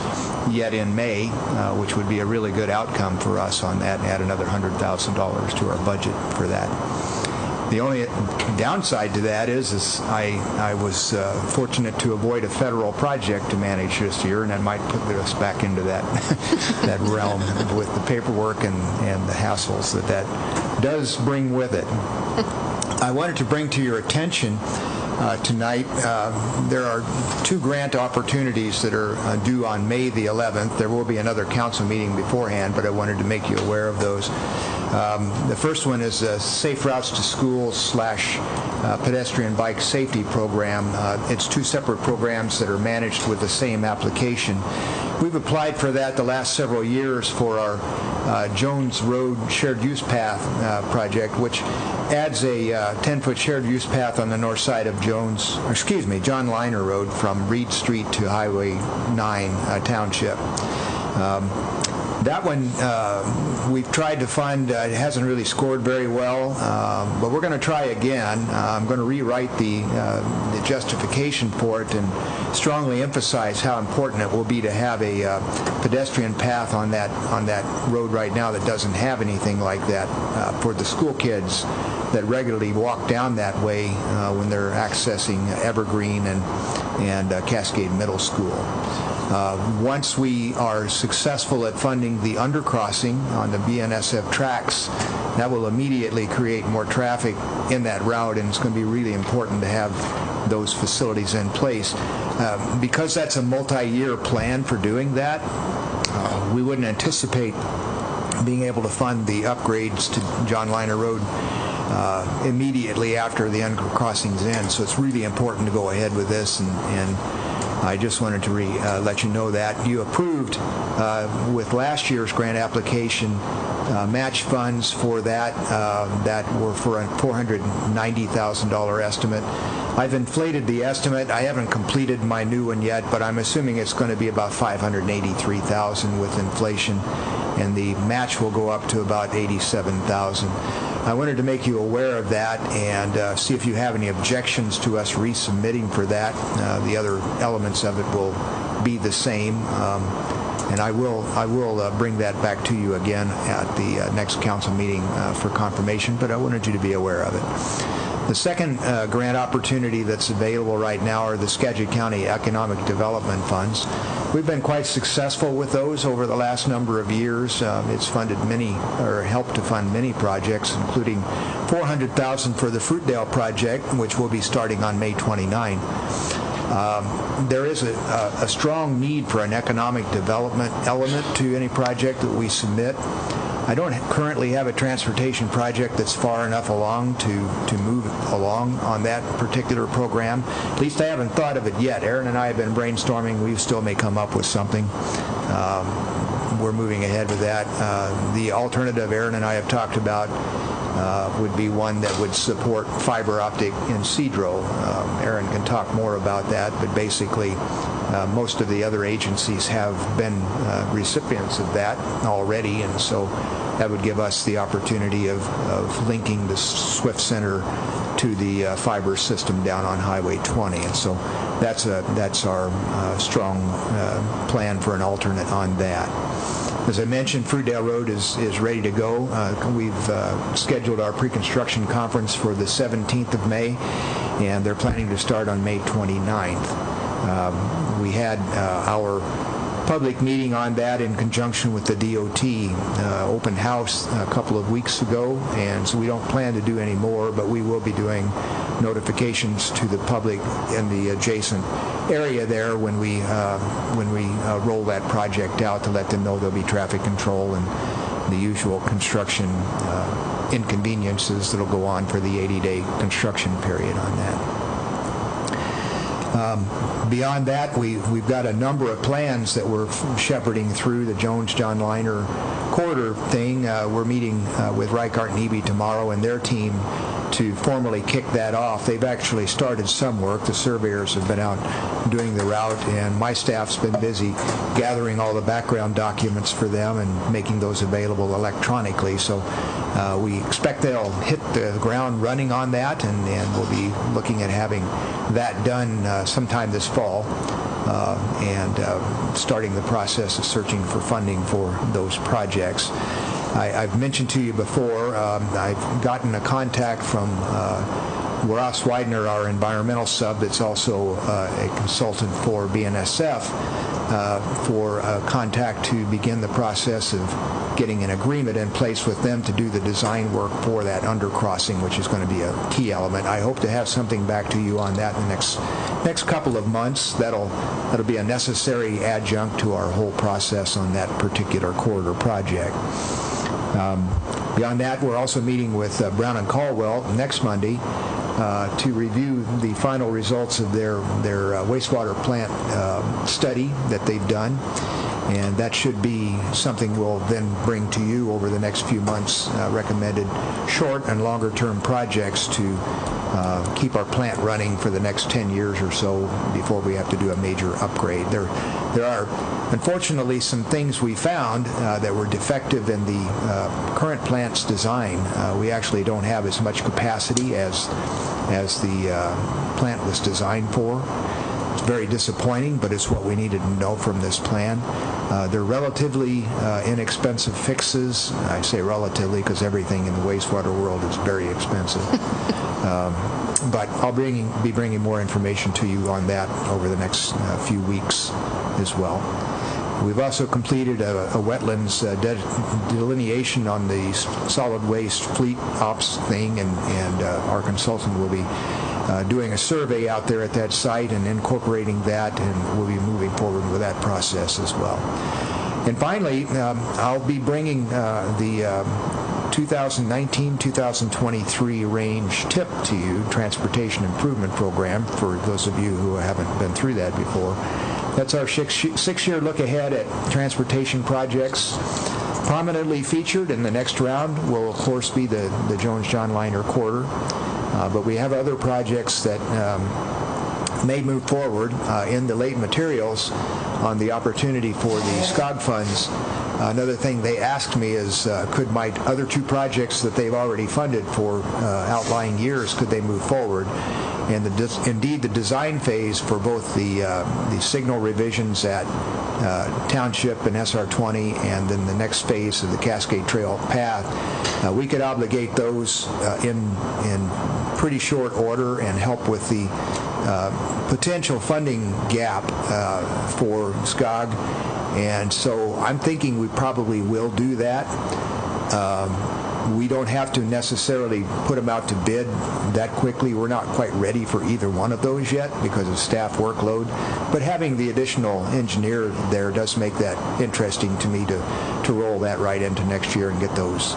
yet in May, which would be a really good outcome for us on that, and add another $100,000 to our budget for that. The only downside to that is I was fortunate to avoid a federal project to manage this year, and that might put us back into that that realm with the paperwork and the hassles that does bring with it. I wanted to bring to your attention tonight, there are 2 grant opportunities that are due on May the 11th. There will be another council meeting beforehand, but I wanted to make you aware of those. The first one is a Safe Routes to School / Pedestrian Bike Safety Program. It's 2 separate programs that are managed with the same application. We've applied for that the last several years for our Jones Road Shared Use Path project, which adds a 10-foot shared use path on the north side of John Liner Road from Reed Street to Highway 9 Township. That one we've tried to fund. It hasn't really scored very well, but we're going to try again. I'm going to rewrite the justification for it and strongly emphasize how important it will be to have a pedestrian path on that road right now that doesn't have anything like that for the school kids that regularly walk down that way when they're accessing Evergreen and Cascade Middle School. Once we are successful at funding the undercrossing on the BNSF tracks, that will immediately create more traffic in that route, and it's going to be really important to have those facilities in place. Because that's a multi-year plan for doing that, we wouldn't anticipate being able to fund the upgrades to John Liner Road immediately after the undercrossing's end. So it's really important to go ahead with this, and I just wanted to let you know that. You approved, with last year's grant application, match funds for that were for a $490,000 estimate. I've inflated the estimate. I haven't completed my new one yet, but I'm assuming it's going to be about $583,000 with inflation, and the match will go up to about $87,000. I wanted to make you aware of that and see if you have any objections to us resubmitting for that. The other elements of it will be the same, and I will bring that back to you again at the next council meeting for confirmation, but I wanted you to be aware of it. The second grant opportunity that's available right now are the Skagit County Economic Development Funds. We've been quite successful with those over the last number of years. It's funded helped to fund many projects, including $400,000 for the Fruitdale project, which will be starting on May 29. There is a strong need for an economic development element to any project that we submit. I don't currently have a transportation project that's far enough along to move along on that particular program. At least I haven't thought of it yet. Aaron and I have been brainstorming. We still may come up with something. We're moving ahead with that. The alternative Aaron and I have talked about would be one that would support fiber optic in Sedro. Aaron can talk more about that, but basically most of the other agencies have been recipients of that already, and so that would give us the opportunity of linking the Swift Center to the fiber system down on Highway 20, and so that's our strong plan for an alternate on that. As I mentioned, Fruitdale Road is ready to go. We've scheduled our pre-construction conference for the 17th of May, and they're planning to start on May 29th. We had our public meeting on that in conjunction with the DOT open house a couple of weeks ago, and so we don't plan to do any more, but we will be doing notifications to the public in the adjacent area there when we roll that project out, to let them know there'll be traffic control and the usual construction inconveniences that'll go on for the 80-day construction period on that. Beyond that, we've got a number of plans that we're shepherding through the Jones-John Liner corridor thing. We're meeting with Reichart and Eby tomorrow and their team to formally kick that off. They've actually started some work. The surveyors have been out doing the route, and my staff's been busy gathering all the background documents for them and making those available electronically. So we expect they'll hit the ground running on that, and we'll be looking at having that done sometime this fall. And starting the process of searching for funding for those projects. I've mentioned to you before, I've gotten a contact from Ross Widener, our environmental sub, that's also a consultant for BNSF, for contact to begin the process of getting an agreement in place with them to do the design work for that undercrossing, which is going to be a key element. I hope to have something back to you on that in the next couple of months. That'll be a necessary adjunct to our whole process on that particular corridor project. Beyond that, we're also meeting with Brown and Caldwell next Monday to review the final results of their wastewater plant study that they've done. And that should be something we'll then bring to you over the next few months, recommended short and longer term projects to keep our plant running for the next 10 years or so before we have to do a major upgrade. There are, unfortunately, some things we found that were defective in the current plant's design. We actually don't have as much capacity as the plant was designed for. It's very disappointing, but it's what we needed to know from this plan. They're relatively inexpensive fixes. I say relatively because everything in the wastewater world is very expensive. But I'll be bringing more information to you on that over the next few weeks as well. We've also completed a wetlands delineation on the solid waste fleet ops thing, and our consultant will be doing a survey out there at that site and incorporating that, and we'll be moving forward with that process as well. And finally, I'll be bringing the 2019-2023 range TIP to you, Transportation Improvement Program, for those of you who haven't been through that before. That's our six-year look ahead at transportation projects. Prominently featured in the next round will, of course, be the Jones-John Liner corridor. But we have other projects that may move forward in the late materials on the opportunity for the SCOG funds. Another thing they asked me is, could my other two projects that they've already funded for outlying years, could they move forward? And indeed, the design phase for both the signal revisions at Township and SR20, and then the next phase of the Cascade Trail path, we could obligate those in pretty short order and help with the potential funding gap for SCOG. And so I'm thinking we probably will do that. We don't have to necessarily put them out to bid that quickly. We're not quite ready for either one of those yet because of staff workload. But having the additional engineer there does make that interesting to me to roll that right into next year and get those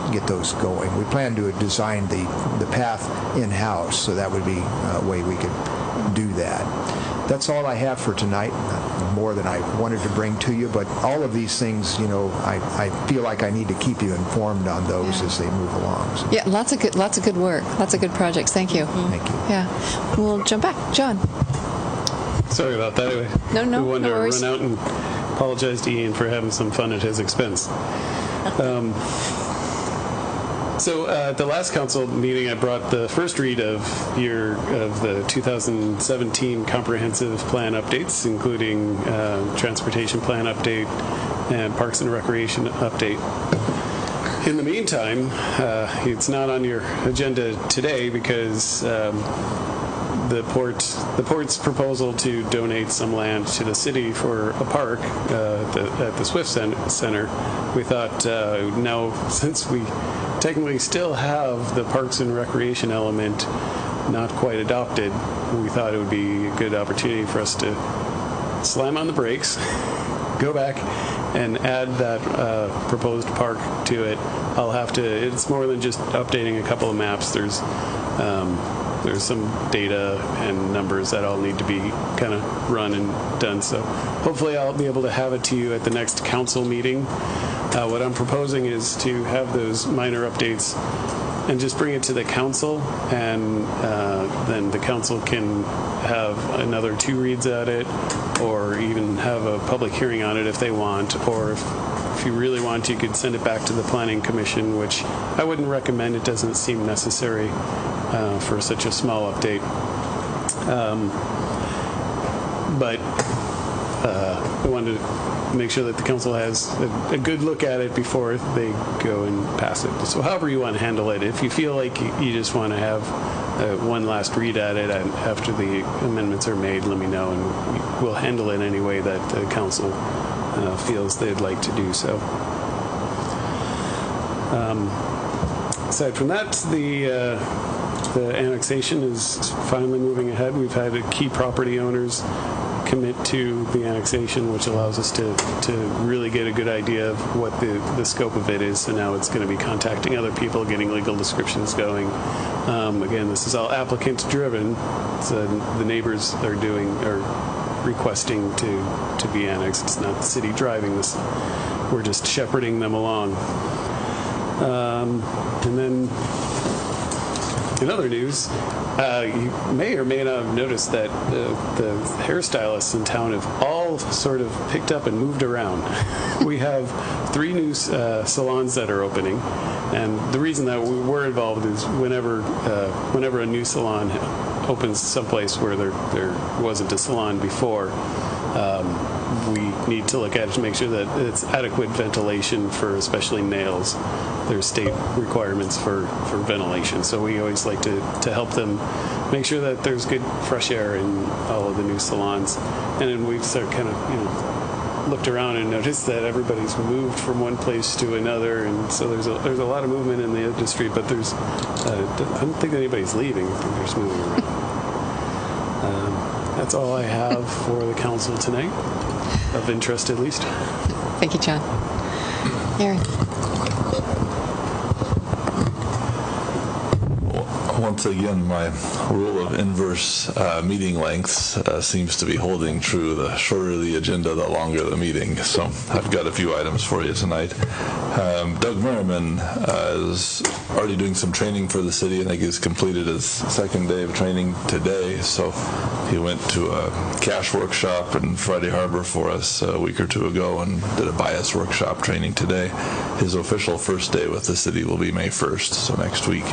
going. We plan to design the path in-house, so that would be a way we could do that. That's all I have for tonight. More than I wanted to bring to you, but all of these things, I feel like I need to keep you informed on those as they move along. So. Yeah, lots of good work, lots of good projects. Thank you. Thank you. Yeah, we'll jump back, John. Sorry about that. Anyway, No we wanted to worries. run out and apologize to Ian for having some fun at his expense. So at the last council meeting, I brought the first read of the 2017 comprehensive plan updates, including transportation plan update and Parks and Recreation update. In the meantime, it's not on your agenda today because the port's proposal to donate some land to the city for a park at the Swift Center. We thought now, since we technically still have the Parks and Recreation element not quite adopted, we thought it would be a good opportunity for us to slam on the brakes, go back and add that proposed park to it. It's more than just updating a couple of maps. There's there's some data and numbers that all need to be kind of run and done. So hopefully I'll be able to have it to you at the next council meeting. What I'm proposing is to have those minor updates and just bring it to the council, and then the council can have another 2 reads at it, or even have a public hearing on it if they want, or if you really want, you could send it back to the Planning Commission, which I wouldn't recommend. It doesn't seem necessary for such a small update. But I wanted to make sure that the council has a good look at it before they go and pass it. So however you want to handle it, if you feel like you just want to have one last read at it and after the amendments are made, let me know, and we'll handle it any way that the council feels they'd like to do so. Aside from that, the annexation is finally moving ahead. We've had key property owners commit to the annexation, which allows us to really get a good idea of what the scope of it is. So now it's going to be contacting other people, getting legal descriptions going. Again, this is all applicant driven. So the neighbors are requesting to be annexed. It's not the city driving this. We're just shepherding them along. And then in other news, you may or may not have noticed that the hairstylists in town have all sort of picked up and moved around. We have 3 new salons that are opening, and the reason that we were involved is whenever a new salon opens someplace where there wasn't a salon before, we need to look at it to make sure that it's adequate ventilation for especially nails. There's state requirements for ventilation, so we always like to help them make sure that there's good fresh air in all of the new salons. And then we've sort of kind of looked around and noticed that everybody's moved from one place to another, and so there's a lot of movement in the industry, but I don't think anybody's leaving. I think they're just moving around. That's all I have for the council tonight, of interest at least. Thank you, John. Aaron. Once again, my rule of inverse meeting lengths seems to be holding true. The shorter the agenda, the longer the meeting. So I've got a few items for you tonight. Doug Merriman is already doing some training for the city. I think he's completed his 2nd day of training today. So he went to a cash workshop in Friday Harbor for us a week or 2 ago and did a bias workshop training today. His official first day with the city will be May 1st, so next week.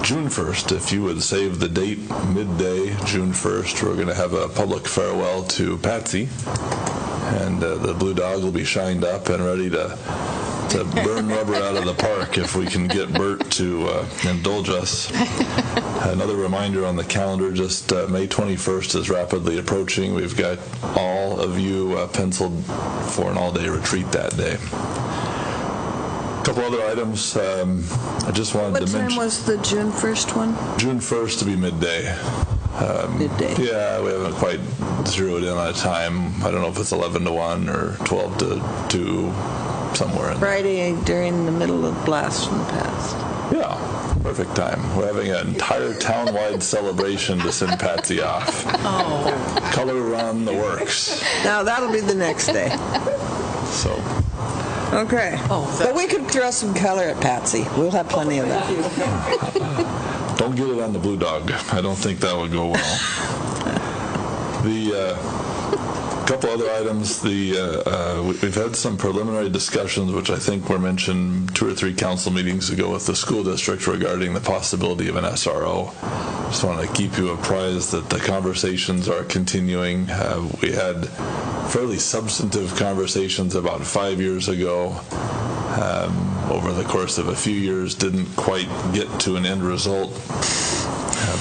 June 1st, if you would save the date, midday, June 1st, we're going to have a public farewell to Patsy, and the Blue Dog will be shined up and ready to burn rubber out of the park if we can get Bert to indulge us. Another reminder on the calendar, just May 21st is rapidly approaching. We've got all of you penciled for an all-day retreat that day. A couple other items I just wanted to mention. What time was the June 1st one? June 1st to be midday. Midday. Yeah, we haven't quite zeroed in on a time. I don't know if it's 11 to 1 or 12 to 2, somewhere in there. Friday during the middle of Blast from the Past. Yeah, perfect time. We're having an entire town-wide celebration to send Patsy off. Oh. Color run, the works. Now that'll be the next day. So. Okay. But we could throw some color at Patsy. We'll have plenty of that. Don't get it on the Blue Dog. I don't think that would go well. The couple other items. We've had some preliminary discussions, which I think were mentioned 2 or 3 council meetings ago with the school district regarding the possibility of an SRO. Just want to keep you apprised that the conversations are continuing. We had fairly substantive conversations about 5 years ago. Over the course of a few years, didn't quite get to an end result.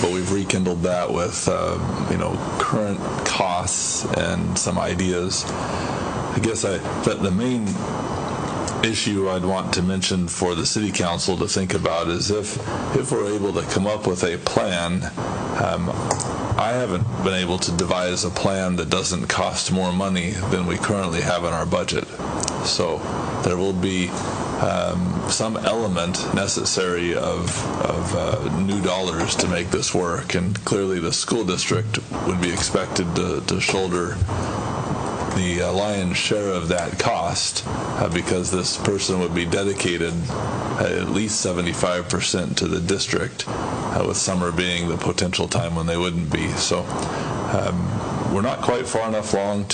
But we've rekindled that with, current costs and some ideas. I guess the main issue I'd want to mention for the City Council to think about is if we're able to come up with a plan. I haven't been able to devise a plan that doesn't cost more money than we currently have in our budget. So there will be some element necessary of new dollars to make this work, and clearly the school district would be expected to shoulder the lion's share of that cost because this person would be dedicated at least 75% to the district, with summer being the potential time when they wouldn't be. So we're not quite far enough along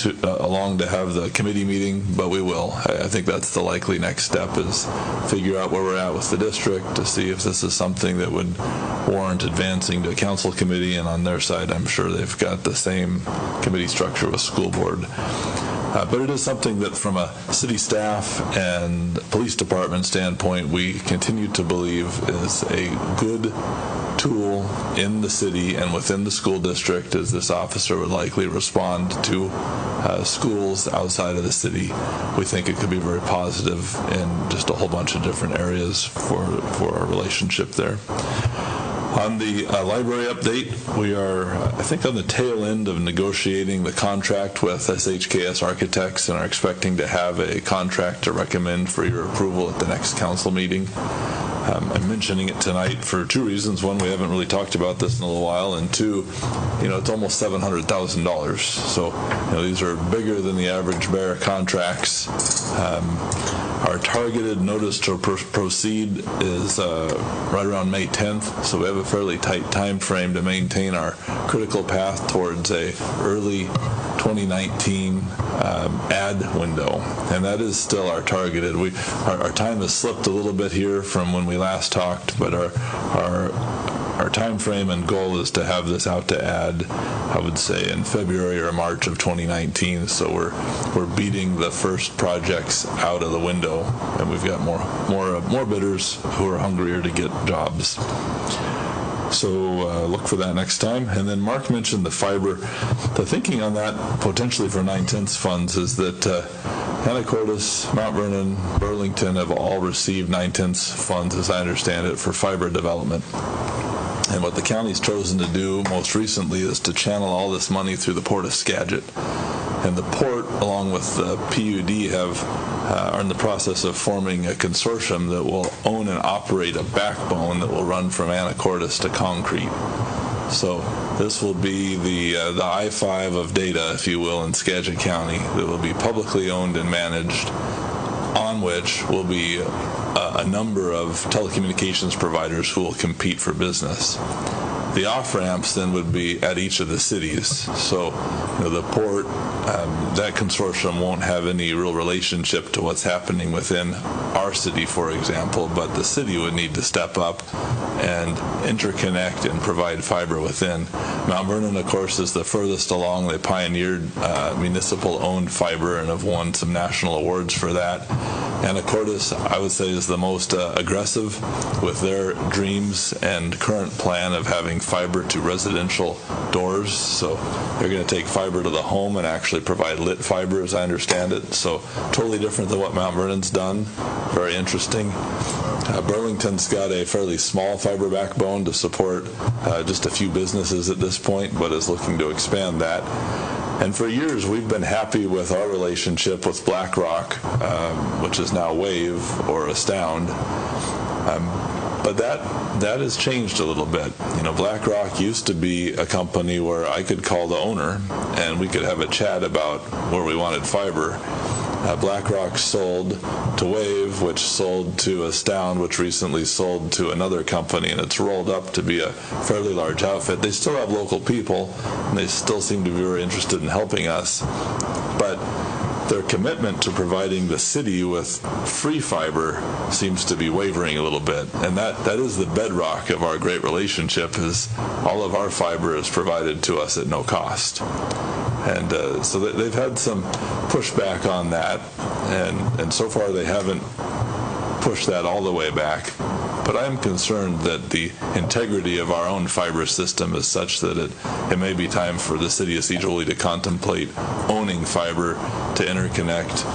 to have the committee meeting, but we will. I think that's the likely next step, is figure out where we're at with the district to see if this is something that would warrant advancing to council committee, and on their side I'm sure they've got the same committee structure with school board. But it is something that from a city staff and police department standpoint we continue to believe is a good tool in the city and within the school district, as this officer would likely respond to schools outside of the city. We think it could be very positive in just a whole bunch of different areas for our relationship there. On the library update, we are, I think, on the tail end of negotiating the contract with SHKS Architects and are expecting to have a contract to recommend for your approval at the next council meeting. I'm mentioning it tonight for two reasons. One, we haven't really talked about this in a little while, and two, it's almost $700,000. So, these are bigger than the average bear contracts. Our targeted notice to proceed is right around May 10th, so we have a fairly tight time frame to maintain our critical path towards a early 2019 ad window, and that is still our targeted. Our time has slipped a little bit here from when we last talked, but our time frame and goal is to have this out to ad, I would say, in February or March of 2019. So we're beating the first projects out of the window, and we've got more bidders who are hungrier to get jobs. So look for that next time. And then Mark mentioned the fiber. The thinking on that potentially for 9/10 funds is that Anacortes, Mount Vernon, Burlington have all received 9/10 funds, as I understand it, for fiber development. And what the county's chosen to do most recently is to channel all this money through the Port of Skagit. And the port, along with the PUD, are in the process of forming a consortium that will own and operate a backbone that will run from Anacortes to Concrete. So this will be the I-5 of data, if you will, in Skagit County that will be publicly owned and managed, on which will be a number of telecommunications providers who will compete for business. The off-ramps then would be at each of the cities. So the port, that consortium won't have any real relationship to what's happening within our city, for example, but the city would need to step up and interconnect and provide fiber within. Mount Vernon, of course, is the furthest along. They pioneered municipal-owned fiber and have won some national awards for that. Anacortes, I would say, is the most aggressive with their dreams and current plan of having fiber to residential doors. So they're going to take fiber to the home and actually provide lit fiber, as I understand it. So totally different than what Mount Vernon's done. Very interesting. Burlington's got a fairly small fiber backbone to support just a few businesses at this point, but is looking to expand that. And for years, we've been happy with our relationship with BlackRock, which is now Wave or Astound. But that has changed a little bit. BlackRock used to be a company where I could call the owner and we could have a chat about where we wanted fiber. BlackRock sold to Wave, which sold to Astound, which recently sold to another company, and it's rolled up to be a fairly large outfit. They still have local people, and they still seem to be very interested in helping us, but their commitment to providing the city with free fiber seems to be wavering a little bit, and that is the bedrock of our great relationship, is all of our fiber is provided to us at no cost. And so they've had some pushback on that, and so far they haven't pushed that all the way back. But I'm concerned that the integrity of our own fiber system is such that it may be time for the city of Sedro-Woolley to contemplate owning fiber to interconnect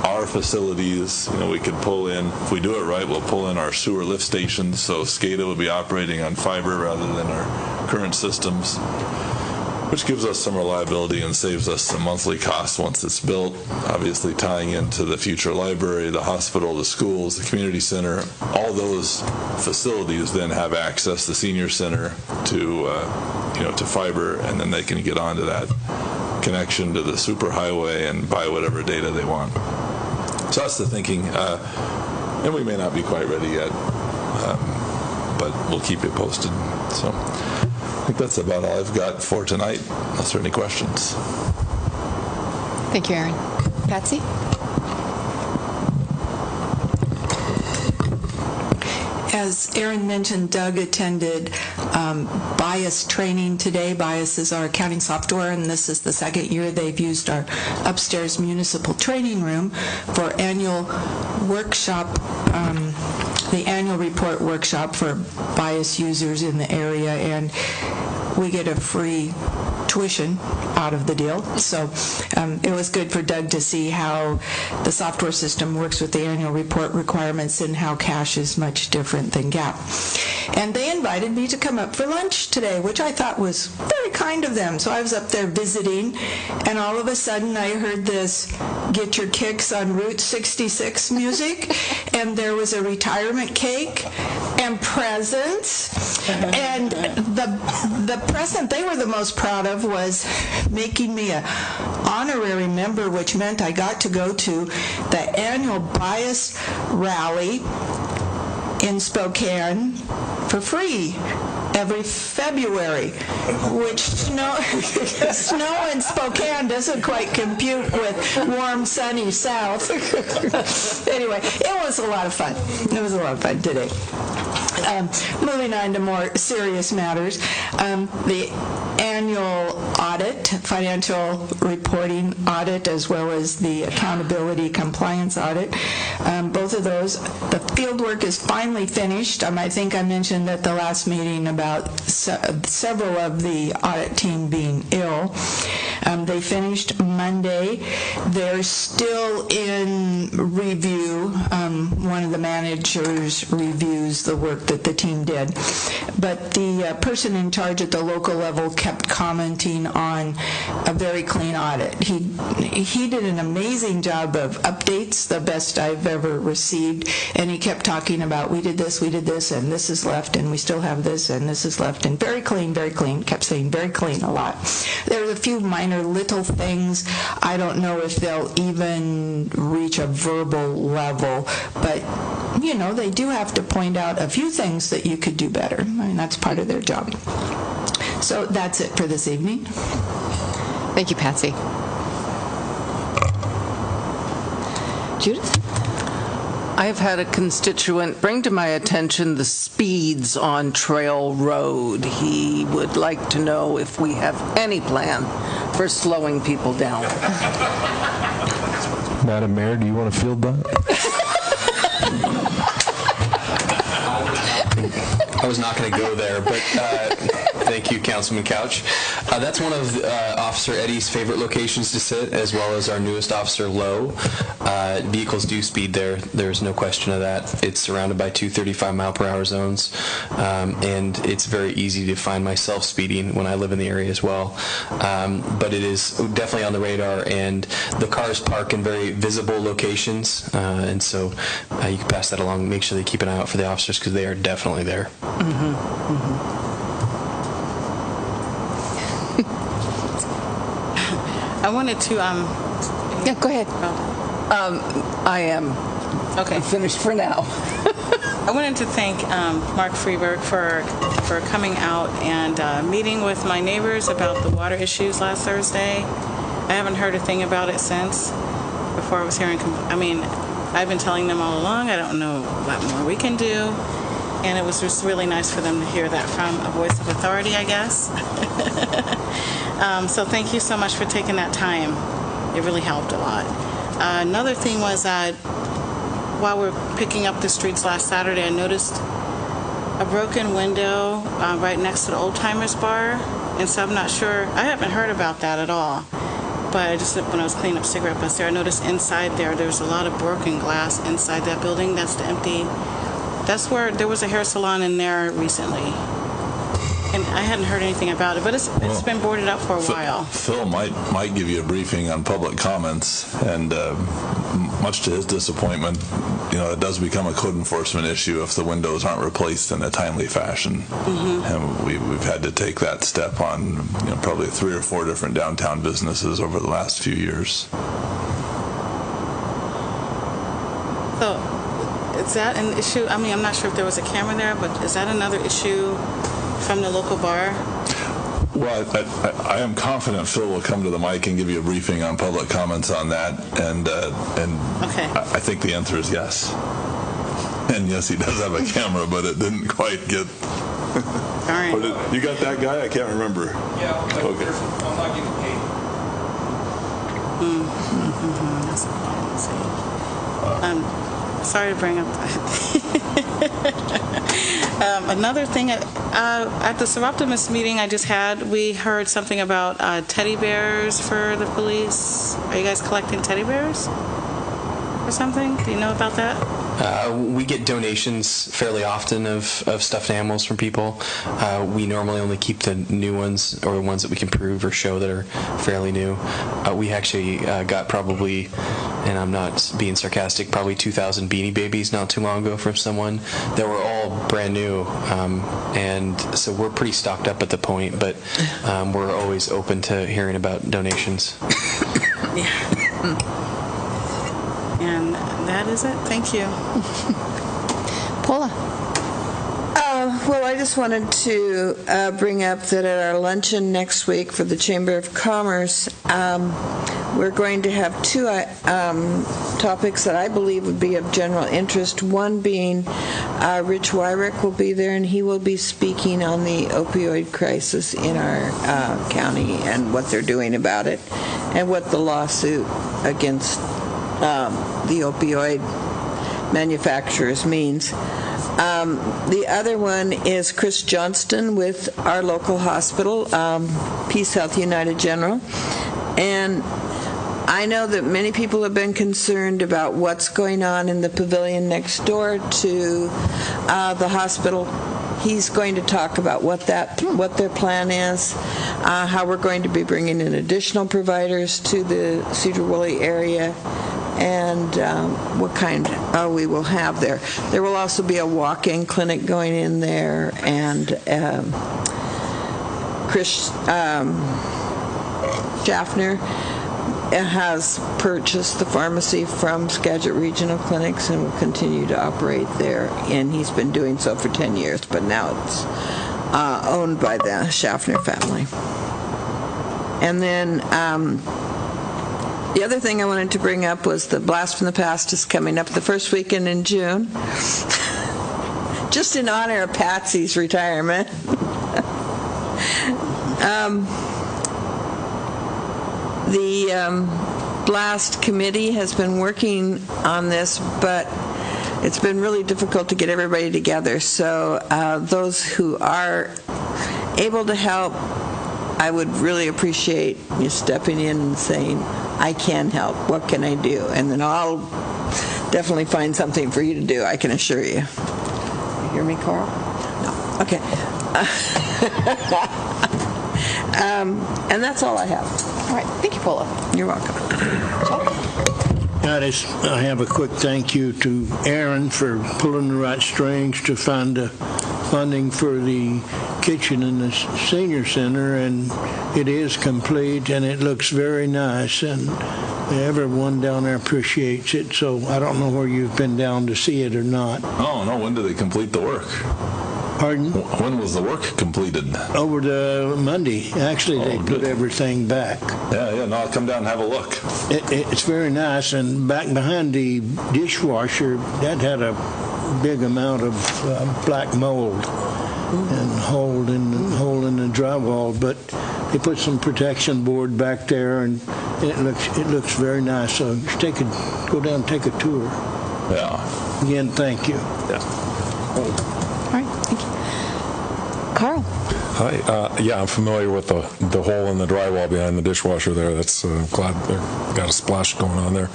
our facilities. We could pull in, if we do it right, we'll pull in our sewer lift stations, so SCADA will be operating on fiber rather than our current systems. which gives us some reliability and saves us some monthly costs once it's built, obviously tying into the future library, the hospital, the schools, the community center. All those facilities then have access, the senior center, to to fiber, and then they can get onto that connection to the superhighway and buy whatever data they want. So that's the thinking, and we may not be quite ready yet, but we'll keep you posted. So I think that's about all I've got for tonight, unless there are any questions. Thank you, Aaron. Patsy? As Aaron mentioned, Doug attended BIAS training today. BIAS is our accounting software, and this is the second year they've used our upstairs municipal training room for annual workshop, the annual report workshop for BIAS users in the area, and we get a free tuition out of the deal. So it was good for Doug to see how the software system works with the annual report requirements and how cash is much different than GAAP. And they invited me to come up for lunch today, which I thought was very kind of them. So I was up there visiting, and all of a sudden I heard this Get Your Kicks on Route 66 music, and there was a retirement cake and presents. And the present they were the most proud of was making me an honorary member, which meant I got to go to the annual BIAS rally in Spokane for free every February, which snow in Spokane doesn't quite compute with warm, sunny South. Anyway, it was a lot of fun. It was a lot of fun today. Moving on to more serious matters, the annual audit, financial reporting audit, as well as the accountability compliance audit. Both of those, the field work is finally finished. I think I mentioned at the last meeting about several of the audit team being ill. They finished Monday. They're still in review. One of the managers reviews the work that the team did. But the person in charge at the local level kept commenting on a very clean audit. He did an amazing job of updates, the best I've ever received, and he kept talking about we did this, and this is left, and we still have this, and this is left, and very clean, kept saying very clean a lot. There's a few minor little things. I don't know if they'll even reach a verbal level, but they do have to point out a few things that you could do better. That's part of their job. So that's it for this evening. Thank you, Patsy. Judith? I have had a constituent bring to my attention the speeds on Trail Road. He would like to know if we have any plan for slowing people down. Madam Mayor, do you want to field that? I was not going to go there, but thank you, Councilman Couch. That's one of Officer Eddie's favorite locations to sit, as well as our newest Officer Lowe. Vehicles do speed there. There's no question of that. It's surrounded by 235-mile-per-hour zones, and it's very easy to find myself speeding when I live in the area as well. But it is definitely on the radar, and the cars park in very visible locations, and so you can pass that along. Make sure they keep an eye out for the officers, because they are definitely there. I wanted to Yeah, go ahead. I am finished for now. I wanted to thank Mark Freeberg for coming out and meeting with my neighbors about the water issues last Thursday. I haven't heard a thing about it since. Before I was here, I've been telling them all along. I don't know what more we can do, and it was just really nice for them to hear that from a voice of authority, I guess. So thank you so much for taking that time. It really helped a lot. Another thing was that while we're picking up the streets last Saturday, I noticed a broken window right next to the Old Timers Bar, and so I'm not sure. I haven't heard about that at all. But when I was cleaning up cigarette butts there, I noticed inside there's a lot of broken glass inside that building. That's where there was a hair salon in there recently. And I hadn't heard anything about it, but it's been boarded up for a while. Phil might give you a briefing on public comments, and much to his disappointment, it does become a code enforcement issue if the windows aren't replaced in a timely fashion. And we've had to take that step on probably 3 or 4 different downtown businesses over the last few years. So, is that an issue? I mean, I'm not sure if there was a camera there, but is that another issue from the local bar? Well, I am confident Phil will come to the mic and give you a briefing on public comments on that, and okay. I think the answer is yes. And yes, he does have a camera, but it didn't quite get... All right. You got that guy? I can't remember. Yeah, okay. I'm not getting paid. That's a problem. Sorry to bring up that. Another thing, at the Sedro-Woolley meeting I just had, we heard something about teddy bears for the police. Are you guys collecting teddy bears or something? Do you know about that? We get donations fairly often of stuffed animals from people. We normally only keep the new ones or the ones that we can prove or show that are fairly new. We actually got probably, and I'm not being sarcastic, probably 2,000 Beanie Babies not too long ago from someone that were all brand new. And so we're pretty stocked up at the point, but we're always open to hearing about donations. And that is it. Thank you. Paula. Well, I just wanted to bring up that at our luncheon next week for the Chamber of Commerce, we're going to have 2 topics that I believe would be of general interest. One being Rich Wyrick will be there, and he will be speaking on the opioid crisis in our county and what they're doing about it, and what the lawsuit against the opioid manufacturers means. The other one is Chris Johnston with our local hospital, Peace Health United General. And I know that many people have been concerned about what's going on in the pavilion next door to the hospital. He's going to talk about what their plan is, how we're going to be bringing in additional providers to the Sedro-Woolley area, and what kind we will have there. There will also be a walk-in clinic going in there, and Chris Schaffner has purchased the pharmacy from Skagit Regional Clinics and will continue to operate there, and he's been doing so for 10 years, but now it's owned by the Schaffner family. And then the other thing I wanted to bring up was the Blast from the Past is coming up the first weekend in June, just in honor of Patsy's retirement. The Blast Committee has been working on this, but it's been really difficult to get everybody together. So those who are able to help, I would really appreciate you stepping in and saying, I can help. What can I do? And then I'll definitely find something for you to do, I can assure you. You hear me, Carl? No. Okay. And that's all I have. All right. Thank you, Paula. You're welcome. I have a quick thank you to Aaron for pulling the right strings to find funding for the kitchen in the senior center, and it is complete and it looks very nice, and everyone down there appreciates it. So I don't know where you've been down to see it or not. Oh, no. When did they complete the work? Pardon? When was the work completed? Over the Monday. Actually, they put everything back. Yeah. No, I'll come down and have a look. It's very nice, and back behind the dishwasher, that had a big amount of black mold and hole in the drywall, but they put some protection board back there, and it looks very nice. So just go down and take a tour. Yeah. Again, thank you. Yeah. All right. Thank you. Carl. Hi. Yeah, I'm familiar with the hole in the drywall behind the dishwasher there. That's glad they got a splash going on there.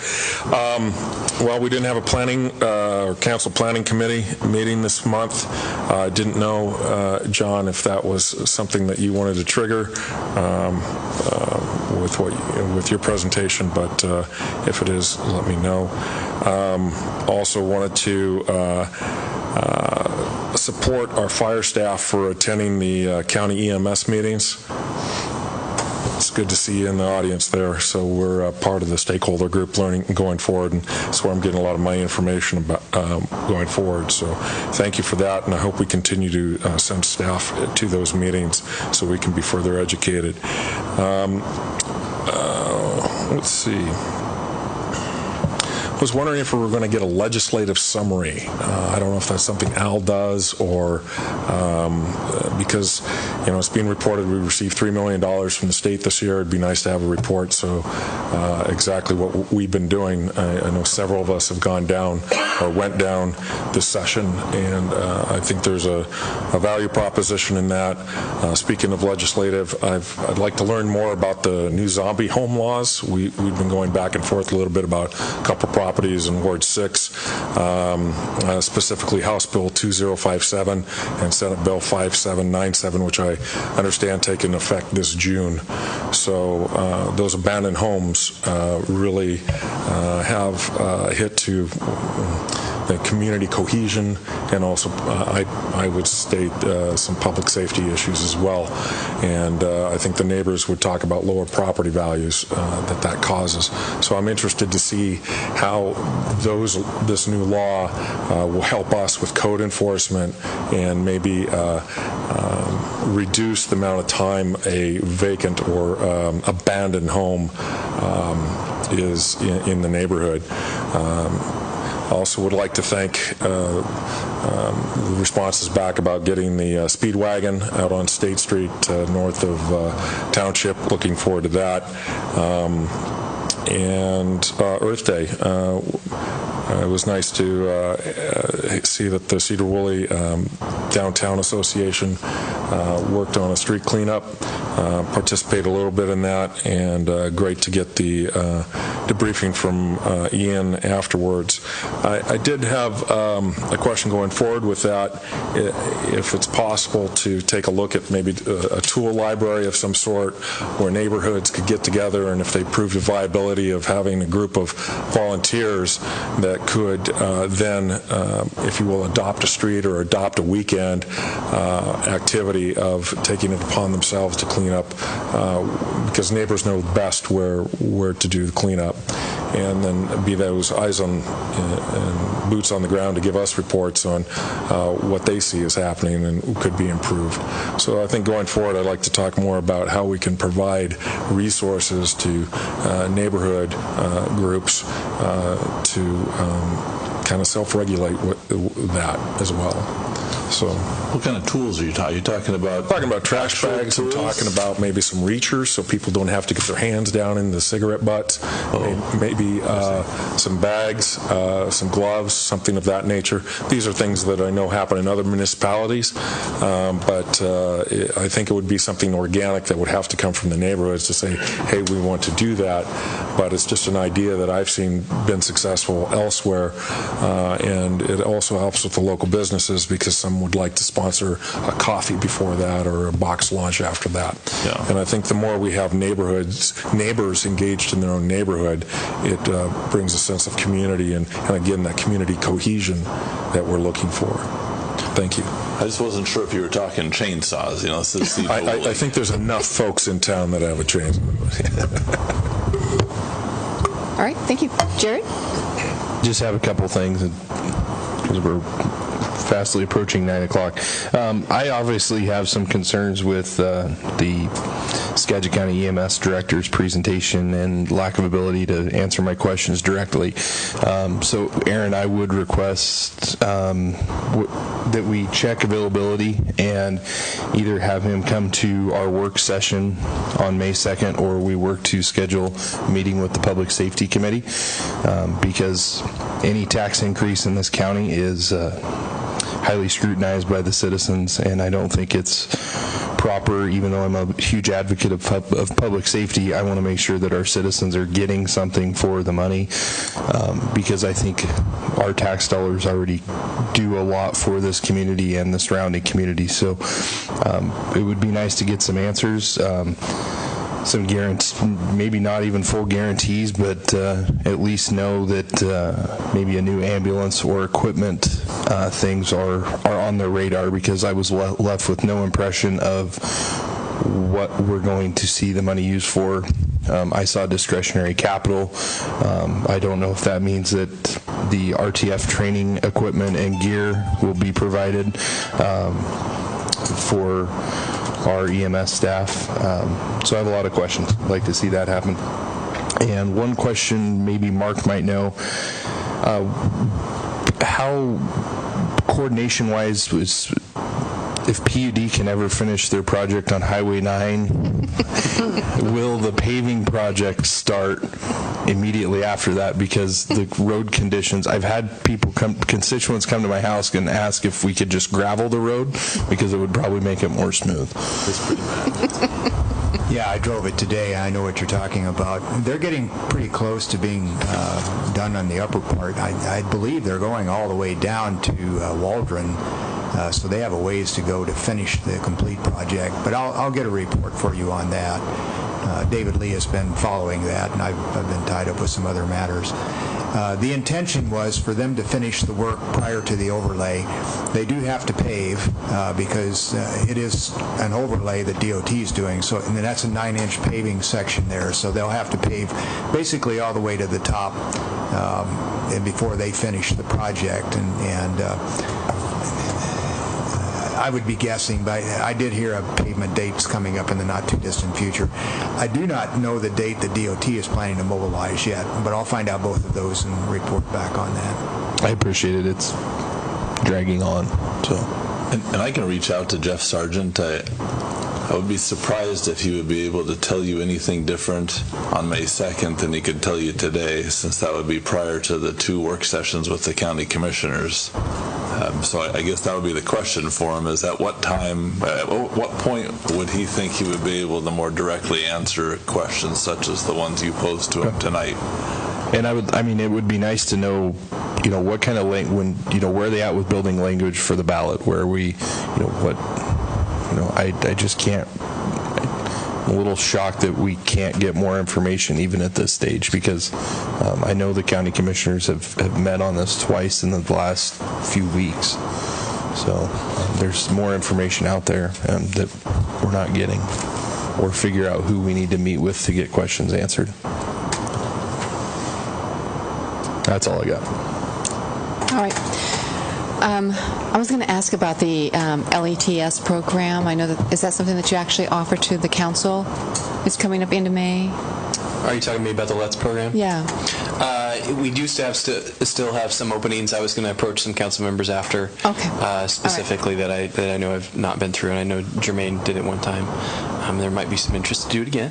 Well, we didn't have a planning or council planning committee meeting this month. I didn't know, John, if that was something that you wanted to trigger with your presentation, but if it is, let me know. Also wanted to support our fire staff for attending the county EMS meetings. It's good to see you in the audience there. So we're part of the stakeholder group learning going forward, and that's where I'm getting a lot of my information about going forward. So thank you for that, and I hope we continue to send staff to those meetings so we can be further educated. Let's see. I was wondering if we were going to get a legislative summary. I don't know if that's something Al does, or because it's being reported we received $3 million from the state this year. It'd be nice to have a report, so exactly what we've been doing. I know several of us have gone down or went down this session, and I think there's a value proposition in that. Speaking of legislative, I'd like to learn more about the new zombie home laws. We've been going back and forth a little bit about a couple properties in Ward 6, specifically House Bill 2057 and Senate Bill 5797, which I understand take into effect this June. So those abandoned homes really have hit to the community cohesion, and also I would state some public safety issues as well. And I think the neighbors would talk about lower property values that causes. So I'm interested to see how this new law will help us with code enforcement and maybe reduce the amount of time a vacant or abandoned home is in the neighborhood. Also would like to thank the responses back about getting the speed wagon out on State Street north of Township. Looking forward to that. And Earth Day. It was nice to see that the Sedro-Woolley Downtown Association worked on a street cleanup, participate a little bit in that, and great to get the debriefing from Ian afterwards. I did have a question going forward with that, if it's possible to take a look at maybe a tool library of some sort where neighborhoods could get together, and if they proved the viability of having a group of volunteers that could then, if you will, adopt a street or adopt a weekend activity of taking it upon themselves to clean up, because neighbors know best where to do the cleanup, and then be those eyes on and boots on the ground to give us reports on what they see is happening and could be improved. So I think going forward, I'd like to talk more about how we can provide resources to neighborhood groups to kind of self-regulate that as well. So, what kind of tools are you talking? Are you talking about? Talking about trash bags. I'm talking about maybe some reachers so people don't have to get their hands down in the cigarette butts. Maybe some bags, some gloves, something of that nature. These are things that I know happen in other municipalities, but I think it would be something organic that would have to come from the neighborhoods to say, hey, we want to do that. But it's just an idea that I've seen been successful elsewhere, and it also helps with the local businesses because some would like to sponsor a coffee before that or a box lunch after that. Yeah. And I think the more we have neighbors engaged in their own neighborhood, it brings a sense of community and again, that community cohesion that we're looking for. Thank you. I just wasn't sure if you were talking chainsaws. I think there's enough folks in town that have a chainsaw. All right, thank you. Jared? Just have a couple things because we're fastly approaching 9 o'clock. I obviously have some concerns with the Skagit County EMS Director's presentation and lack of ability to answer my questions directly. So, Aaron, I would request that we check availability and either have him come to our work session on May 2nd, or we work to schedule a meeting with the Public Safety Committee, because any tax increase in this county is highly scrutinized by the citizens, and I don't think it's proper, even though I'm a huge advocate of public safety, I want to make sure that our citizens are getting something for the money, because I think our tax dollars already do a lot for this community and the surrounding community. So it would be nice to get some answers, some guarantees, maybe not even full guarantees, but at least know that maybe a new ambulance or equipment things are on their radar, because I was left with no impression of what we're going to see the money used for. I saw discretionary capital. I don't know if that means that the RTF training equipment and gear will be provided for our EMS staff. So I have a lot of questions. I'd like to see that happen. And one question maybe Mark might know, how coordination-wise was, if PUD can ever finish their project on Highway 9, will the paving project start immediately after that? Because the road conditions, I've had people constituents come to my house and ask if we could just gravel the road, because it would probably make it more smooth. It's pretty bad. Yeah, I drove it today. I know what you're talking about. They're getting pretty close to being done on the upper part. I believe they're going all the way down to Waldron. So they have a ways to go to finish the complete project. But I'll get a report for you on that. David Lee has been following that, and I've been tied up with some other matters. The intention was for them to finish the work prior to the overlay. They do have to pave because it is an overlay that DOT is doing. So, and that's a 9-inch paving section there. So they'll have to pave basically all the way to the top and before they finish the project. And I would be guessing, but I did hear a pavement date's coming up in the not-too-distant future. I do not know the date the DOT is planning to mobilize yet, but I'll find out both of those and report back on that. I appreciate it. It's dragging on. So, and I can reach out to Jeff Sargent. I would be surprised if he would be able to tell you anything different on May 2nd than he could tell you today, since that would be prior to the 2 work sessions with the county commissioners. So I guess that would be the question for him, is at what time, at what point would he think he would be able to more directly answer questions such as the ones you posed to him tonight? And I mean, it would be nice to know, what kind of where are they at with building language for the ballot? Where are we, I just can't. I'm a little shocked that we can't get more information even at this stage, because I know the county commissioners have met on this twice in the last few weeks. So there's more information out there that we're not getting, or figure out who we need to meet with to get questions answered. That's all I got. All right. I was going to ask about the LETS program. I know is that something that you actually offer to the council? It's coming up into May. Are you talking to me about the LETS program? Yeah. We do still have some openings. I was going to approach some council members after, specifically that I know I've not been through, and I know Jermaine did it one time. There might be some interest to do it again,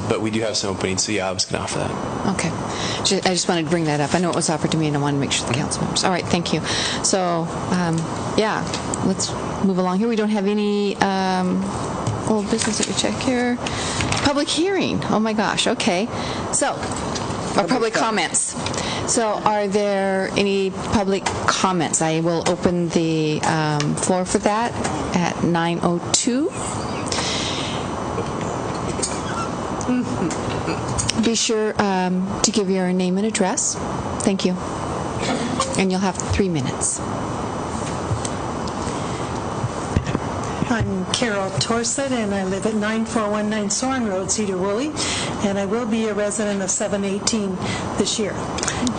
but we do have some openings. So yeah, I was going to offer that. Okay. I just wanted to bring that up. I know it was offered to me, and I wanted to make sure the council members. All right. Thank you. So yeah, let's move along here. We don't have any old business that we check here. Public hearing. Oh my gosh. Okay. So. Or public comments. So are there any public comments? I will open the floor for that at 9:02. Be sure to give your name and address. Thank you. And you'll have 3 minutes. I'm Carol Torsett, and I live at 9419 Soren Road, Sedro-Woolley, and I will be a resident of 718 this year,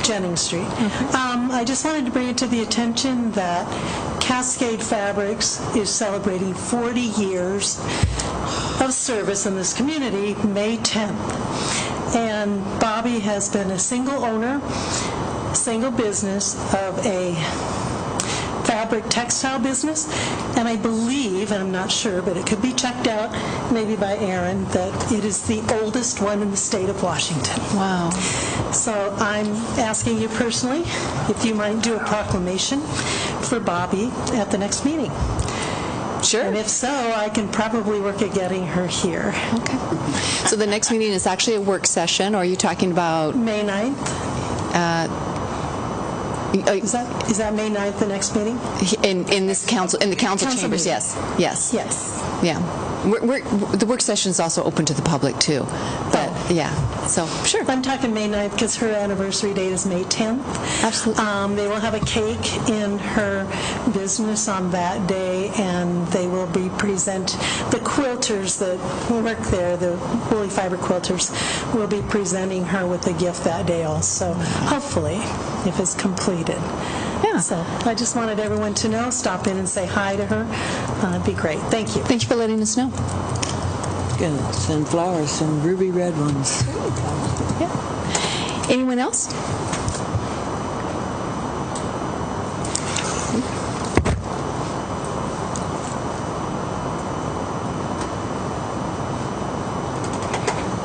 Jennings Street. I just wanted to bring it to the attention that Cascade Fabrics is celebrating 40 years of service in this community, May 10th. And Bobby has been a single owner, single business of a fabric textile business, and I believe, and I'm not sure, but it could be checked out maybe by Aaron, that it is the oldest one in the state of Washington. Wow. So I'm asking you personally if you might do a proclamation for Bobby at the next meeting. Sure. And if so, I can probably work at getting her here. Okay. So the next meeting is actually a work session, or are you talking about? May 9th. Is that May 9th, the next meeting? In this council, in the council chambers, meeting. yes. Yes. Yeah. The work session is also open to the public, too. But, yeah, so, sure. I'm talking May 9th because her anniversary date is May 10th. Absolutely. They will have a cake in her business on that day, and they will be the quilters that work there, the woolly fiber quilters, will be presenting her with a gift that day also, hopefully, if it's completed. Yeah. So I just wanted everyone to know, stop in and say hi to her. It'd be great. Thank you. Thank you for letting us know. Gonna send flowers, some ruby red ones. Yeah. Anyone else?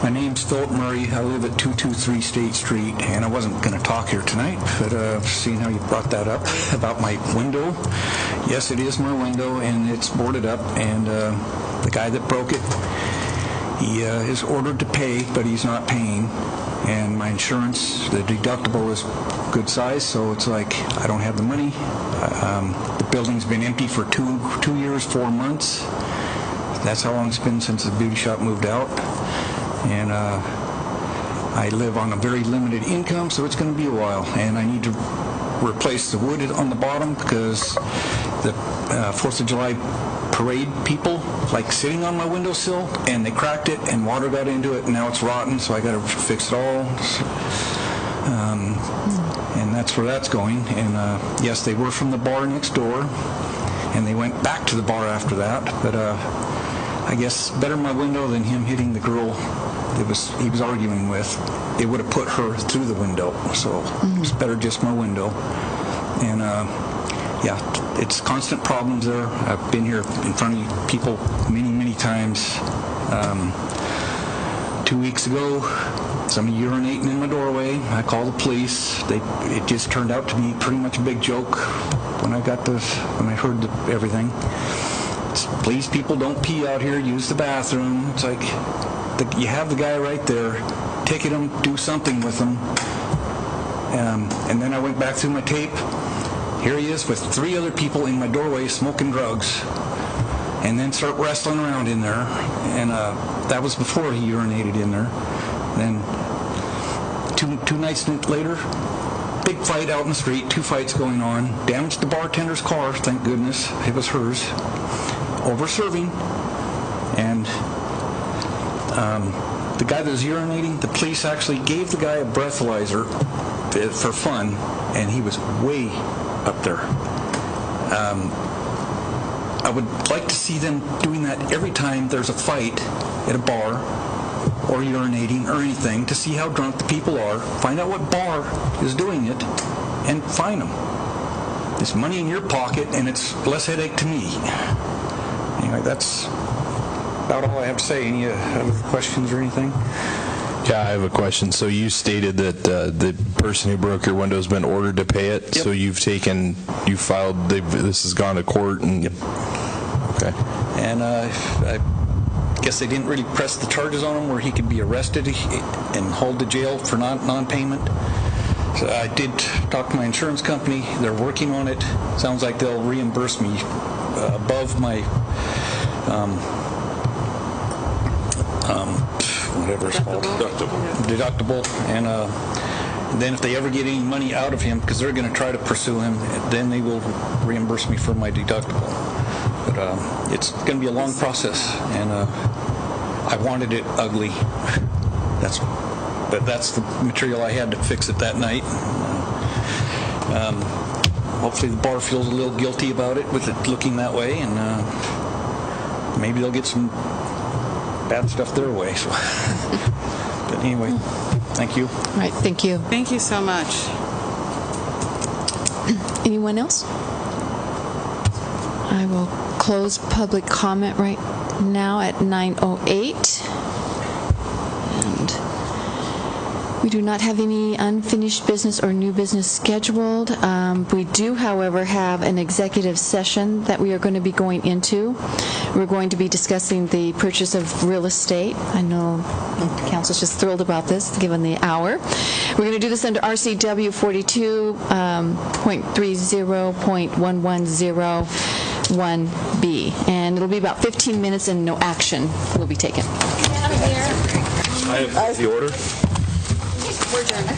My name's Philip Murray. I live at 223 State Street, and I wasn't going to talk here tonight, but seeing how you brought that up about my window, yes, it is my window, and it's boarded up, and the guy that broke it, he is ordered to pay, but he's not paying, and my insurance, the deductible is good size, so it's like I don't have the money. The building's been empty for 2 years, 4 months. That's how long it's been since the beauty shop moved out. And I live on a very limited income, so it's going to be a while. And I need to replace the wood on the bottom because the 4th of July parade people like sitting on my windowsill, and they cracked it, and water got into it, and now it's rotten, so I got to fix it all. And that's where that's going. And yes, they were from the bar next door, and they went back to the bar after that. But I guess better my window than him hitting the girl he was arguing with. It would have put her through the window, so it's better just my window. And yeah, it's constant problems there. I've been here in front of people many times. 2 weeks ago, somebody urinating in my doorway. I called the police. It just turned out to be pretty much a big joke when I heard everything. Please, people, don't pee out here. Use the bathroom. It's like you have the guy right there. Ticket him. Do something with him. And then I went back through my tape. Here he is with 3 other people in my doorway smoking drugs, and then start wrestling around in there. And that was before he urinated in there. Then two nights later, big fight out in the street. 2 fights going on. Damaged the bartender's car. Thank goodness it was hers. Over serving, and the guy that was urinating, the police actually gave the guy a breathalyzer for fun, and he was way up there. I would like to see them doing that every time there's a fight at a bar or urinating or anything, to see how drunk the people are, find out what bar is doing it, and fine them. It's money in your pocket, and it's less headache to me. Anyway, that's about all I have to say. Any other questions or anything? Yeah, I have a question. So you stated that the person who broke your window has been ordered to pay it. Yep. So you filed, this has gone to court, and yep. Okay. And I guess they didn't really press the charges on him where he could be arrested and hauled to jail for non-payment. So I did talk to my insurance company. They're working on it. Sounds like they'll reimburse me above my whatever it's called, deductible. And then if they ever get any money out of him, because they're going to try to pursue him, then they will reimburse me for my deductible. But it's going to be a long process, and I wanted it ugly. But that's the material I had to fix it that night. Hopefully the bar feels a little guilty about it with it looking that way, and maybe they'll get some bad stuff their way. So. But anyway, thank you. All right, thank you. Thank you so much. Anyone else? I will close public comment right now at 9:08. And We do not have any unfinished business or new business scheduled. We do, however, have an executive session that we are going to be going into. We're going to be discussing the purchase of real estate. I know the council's just thrilled about this, given the hour. We're going to do this under RCW 42.30.110(1)B, and it'll be about 15 minutes and no action will be taken. I have the order. We're adjourned.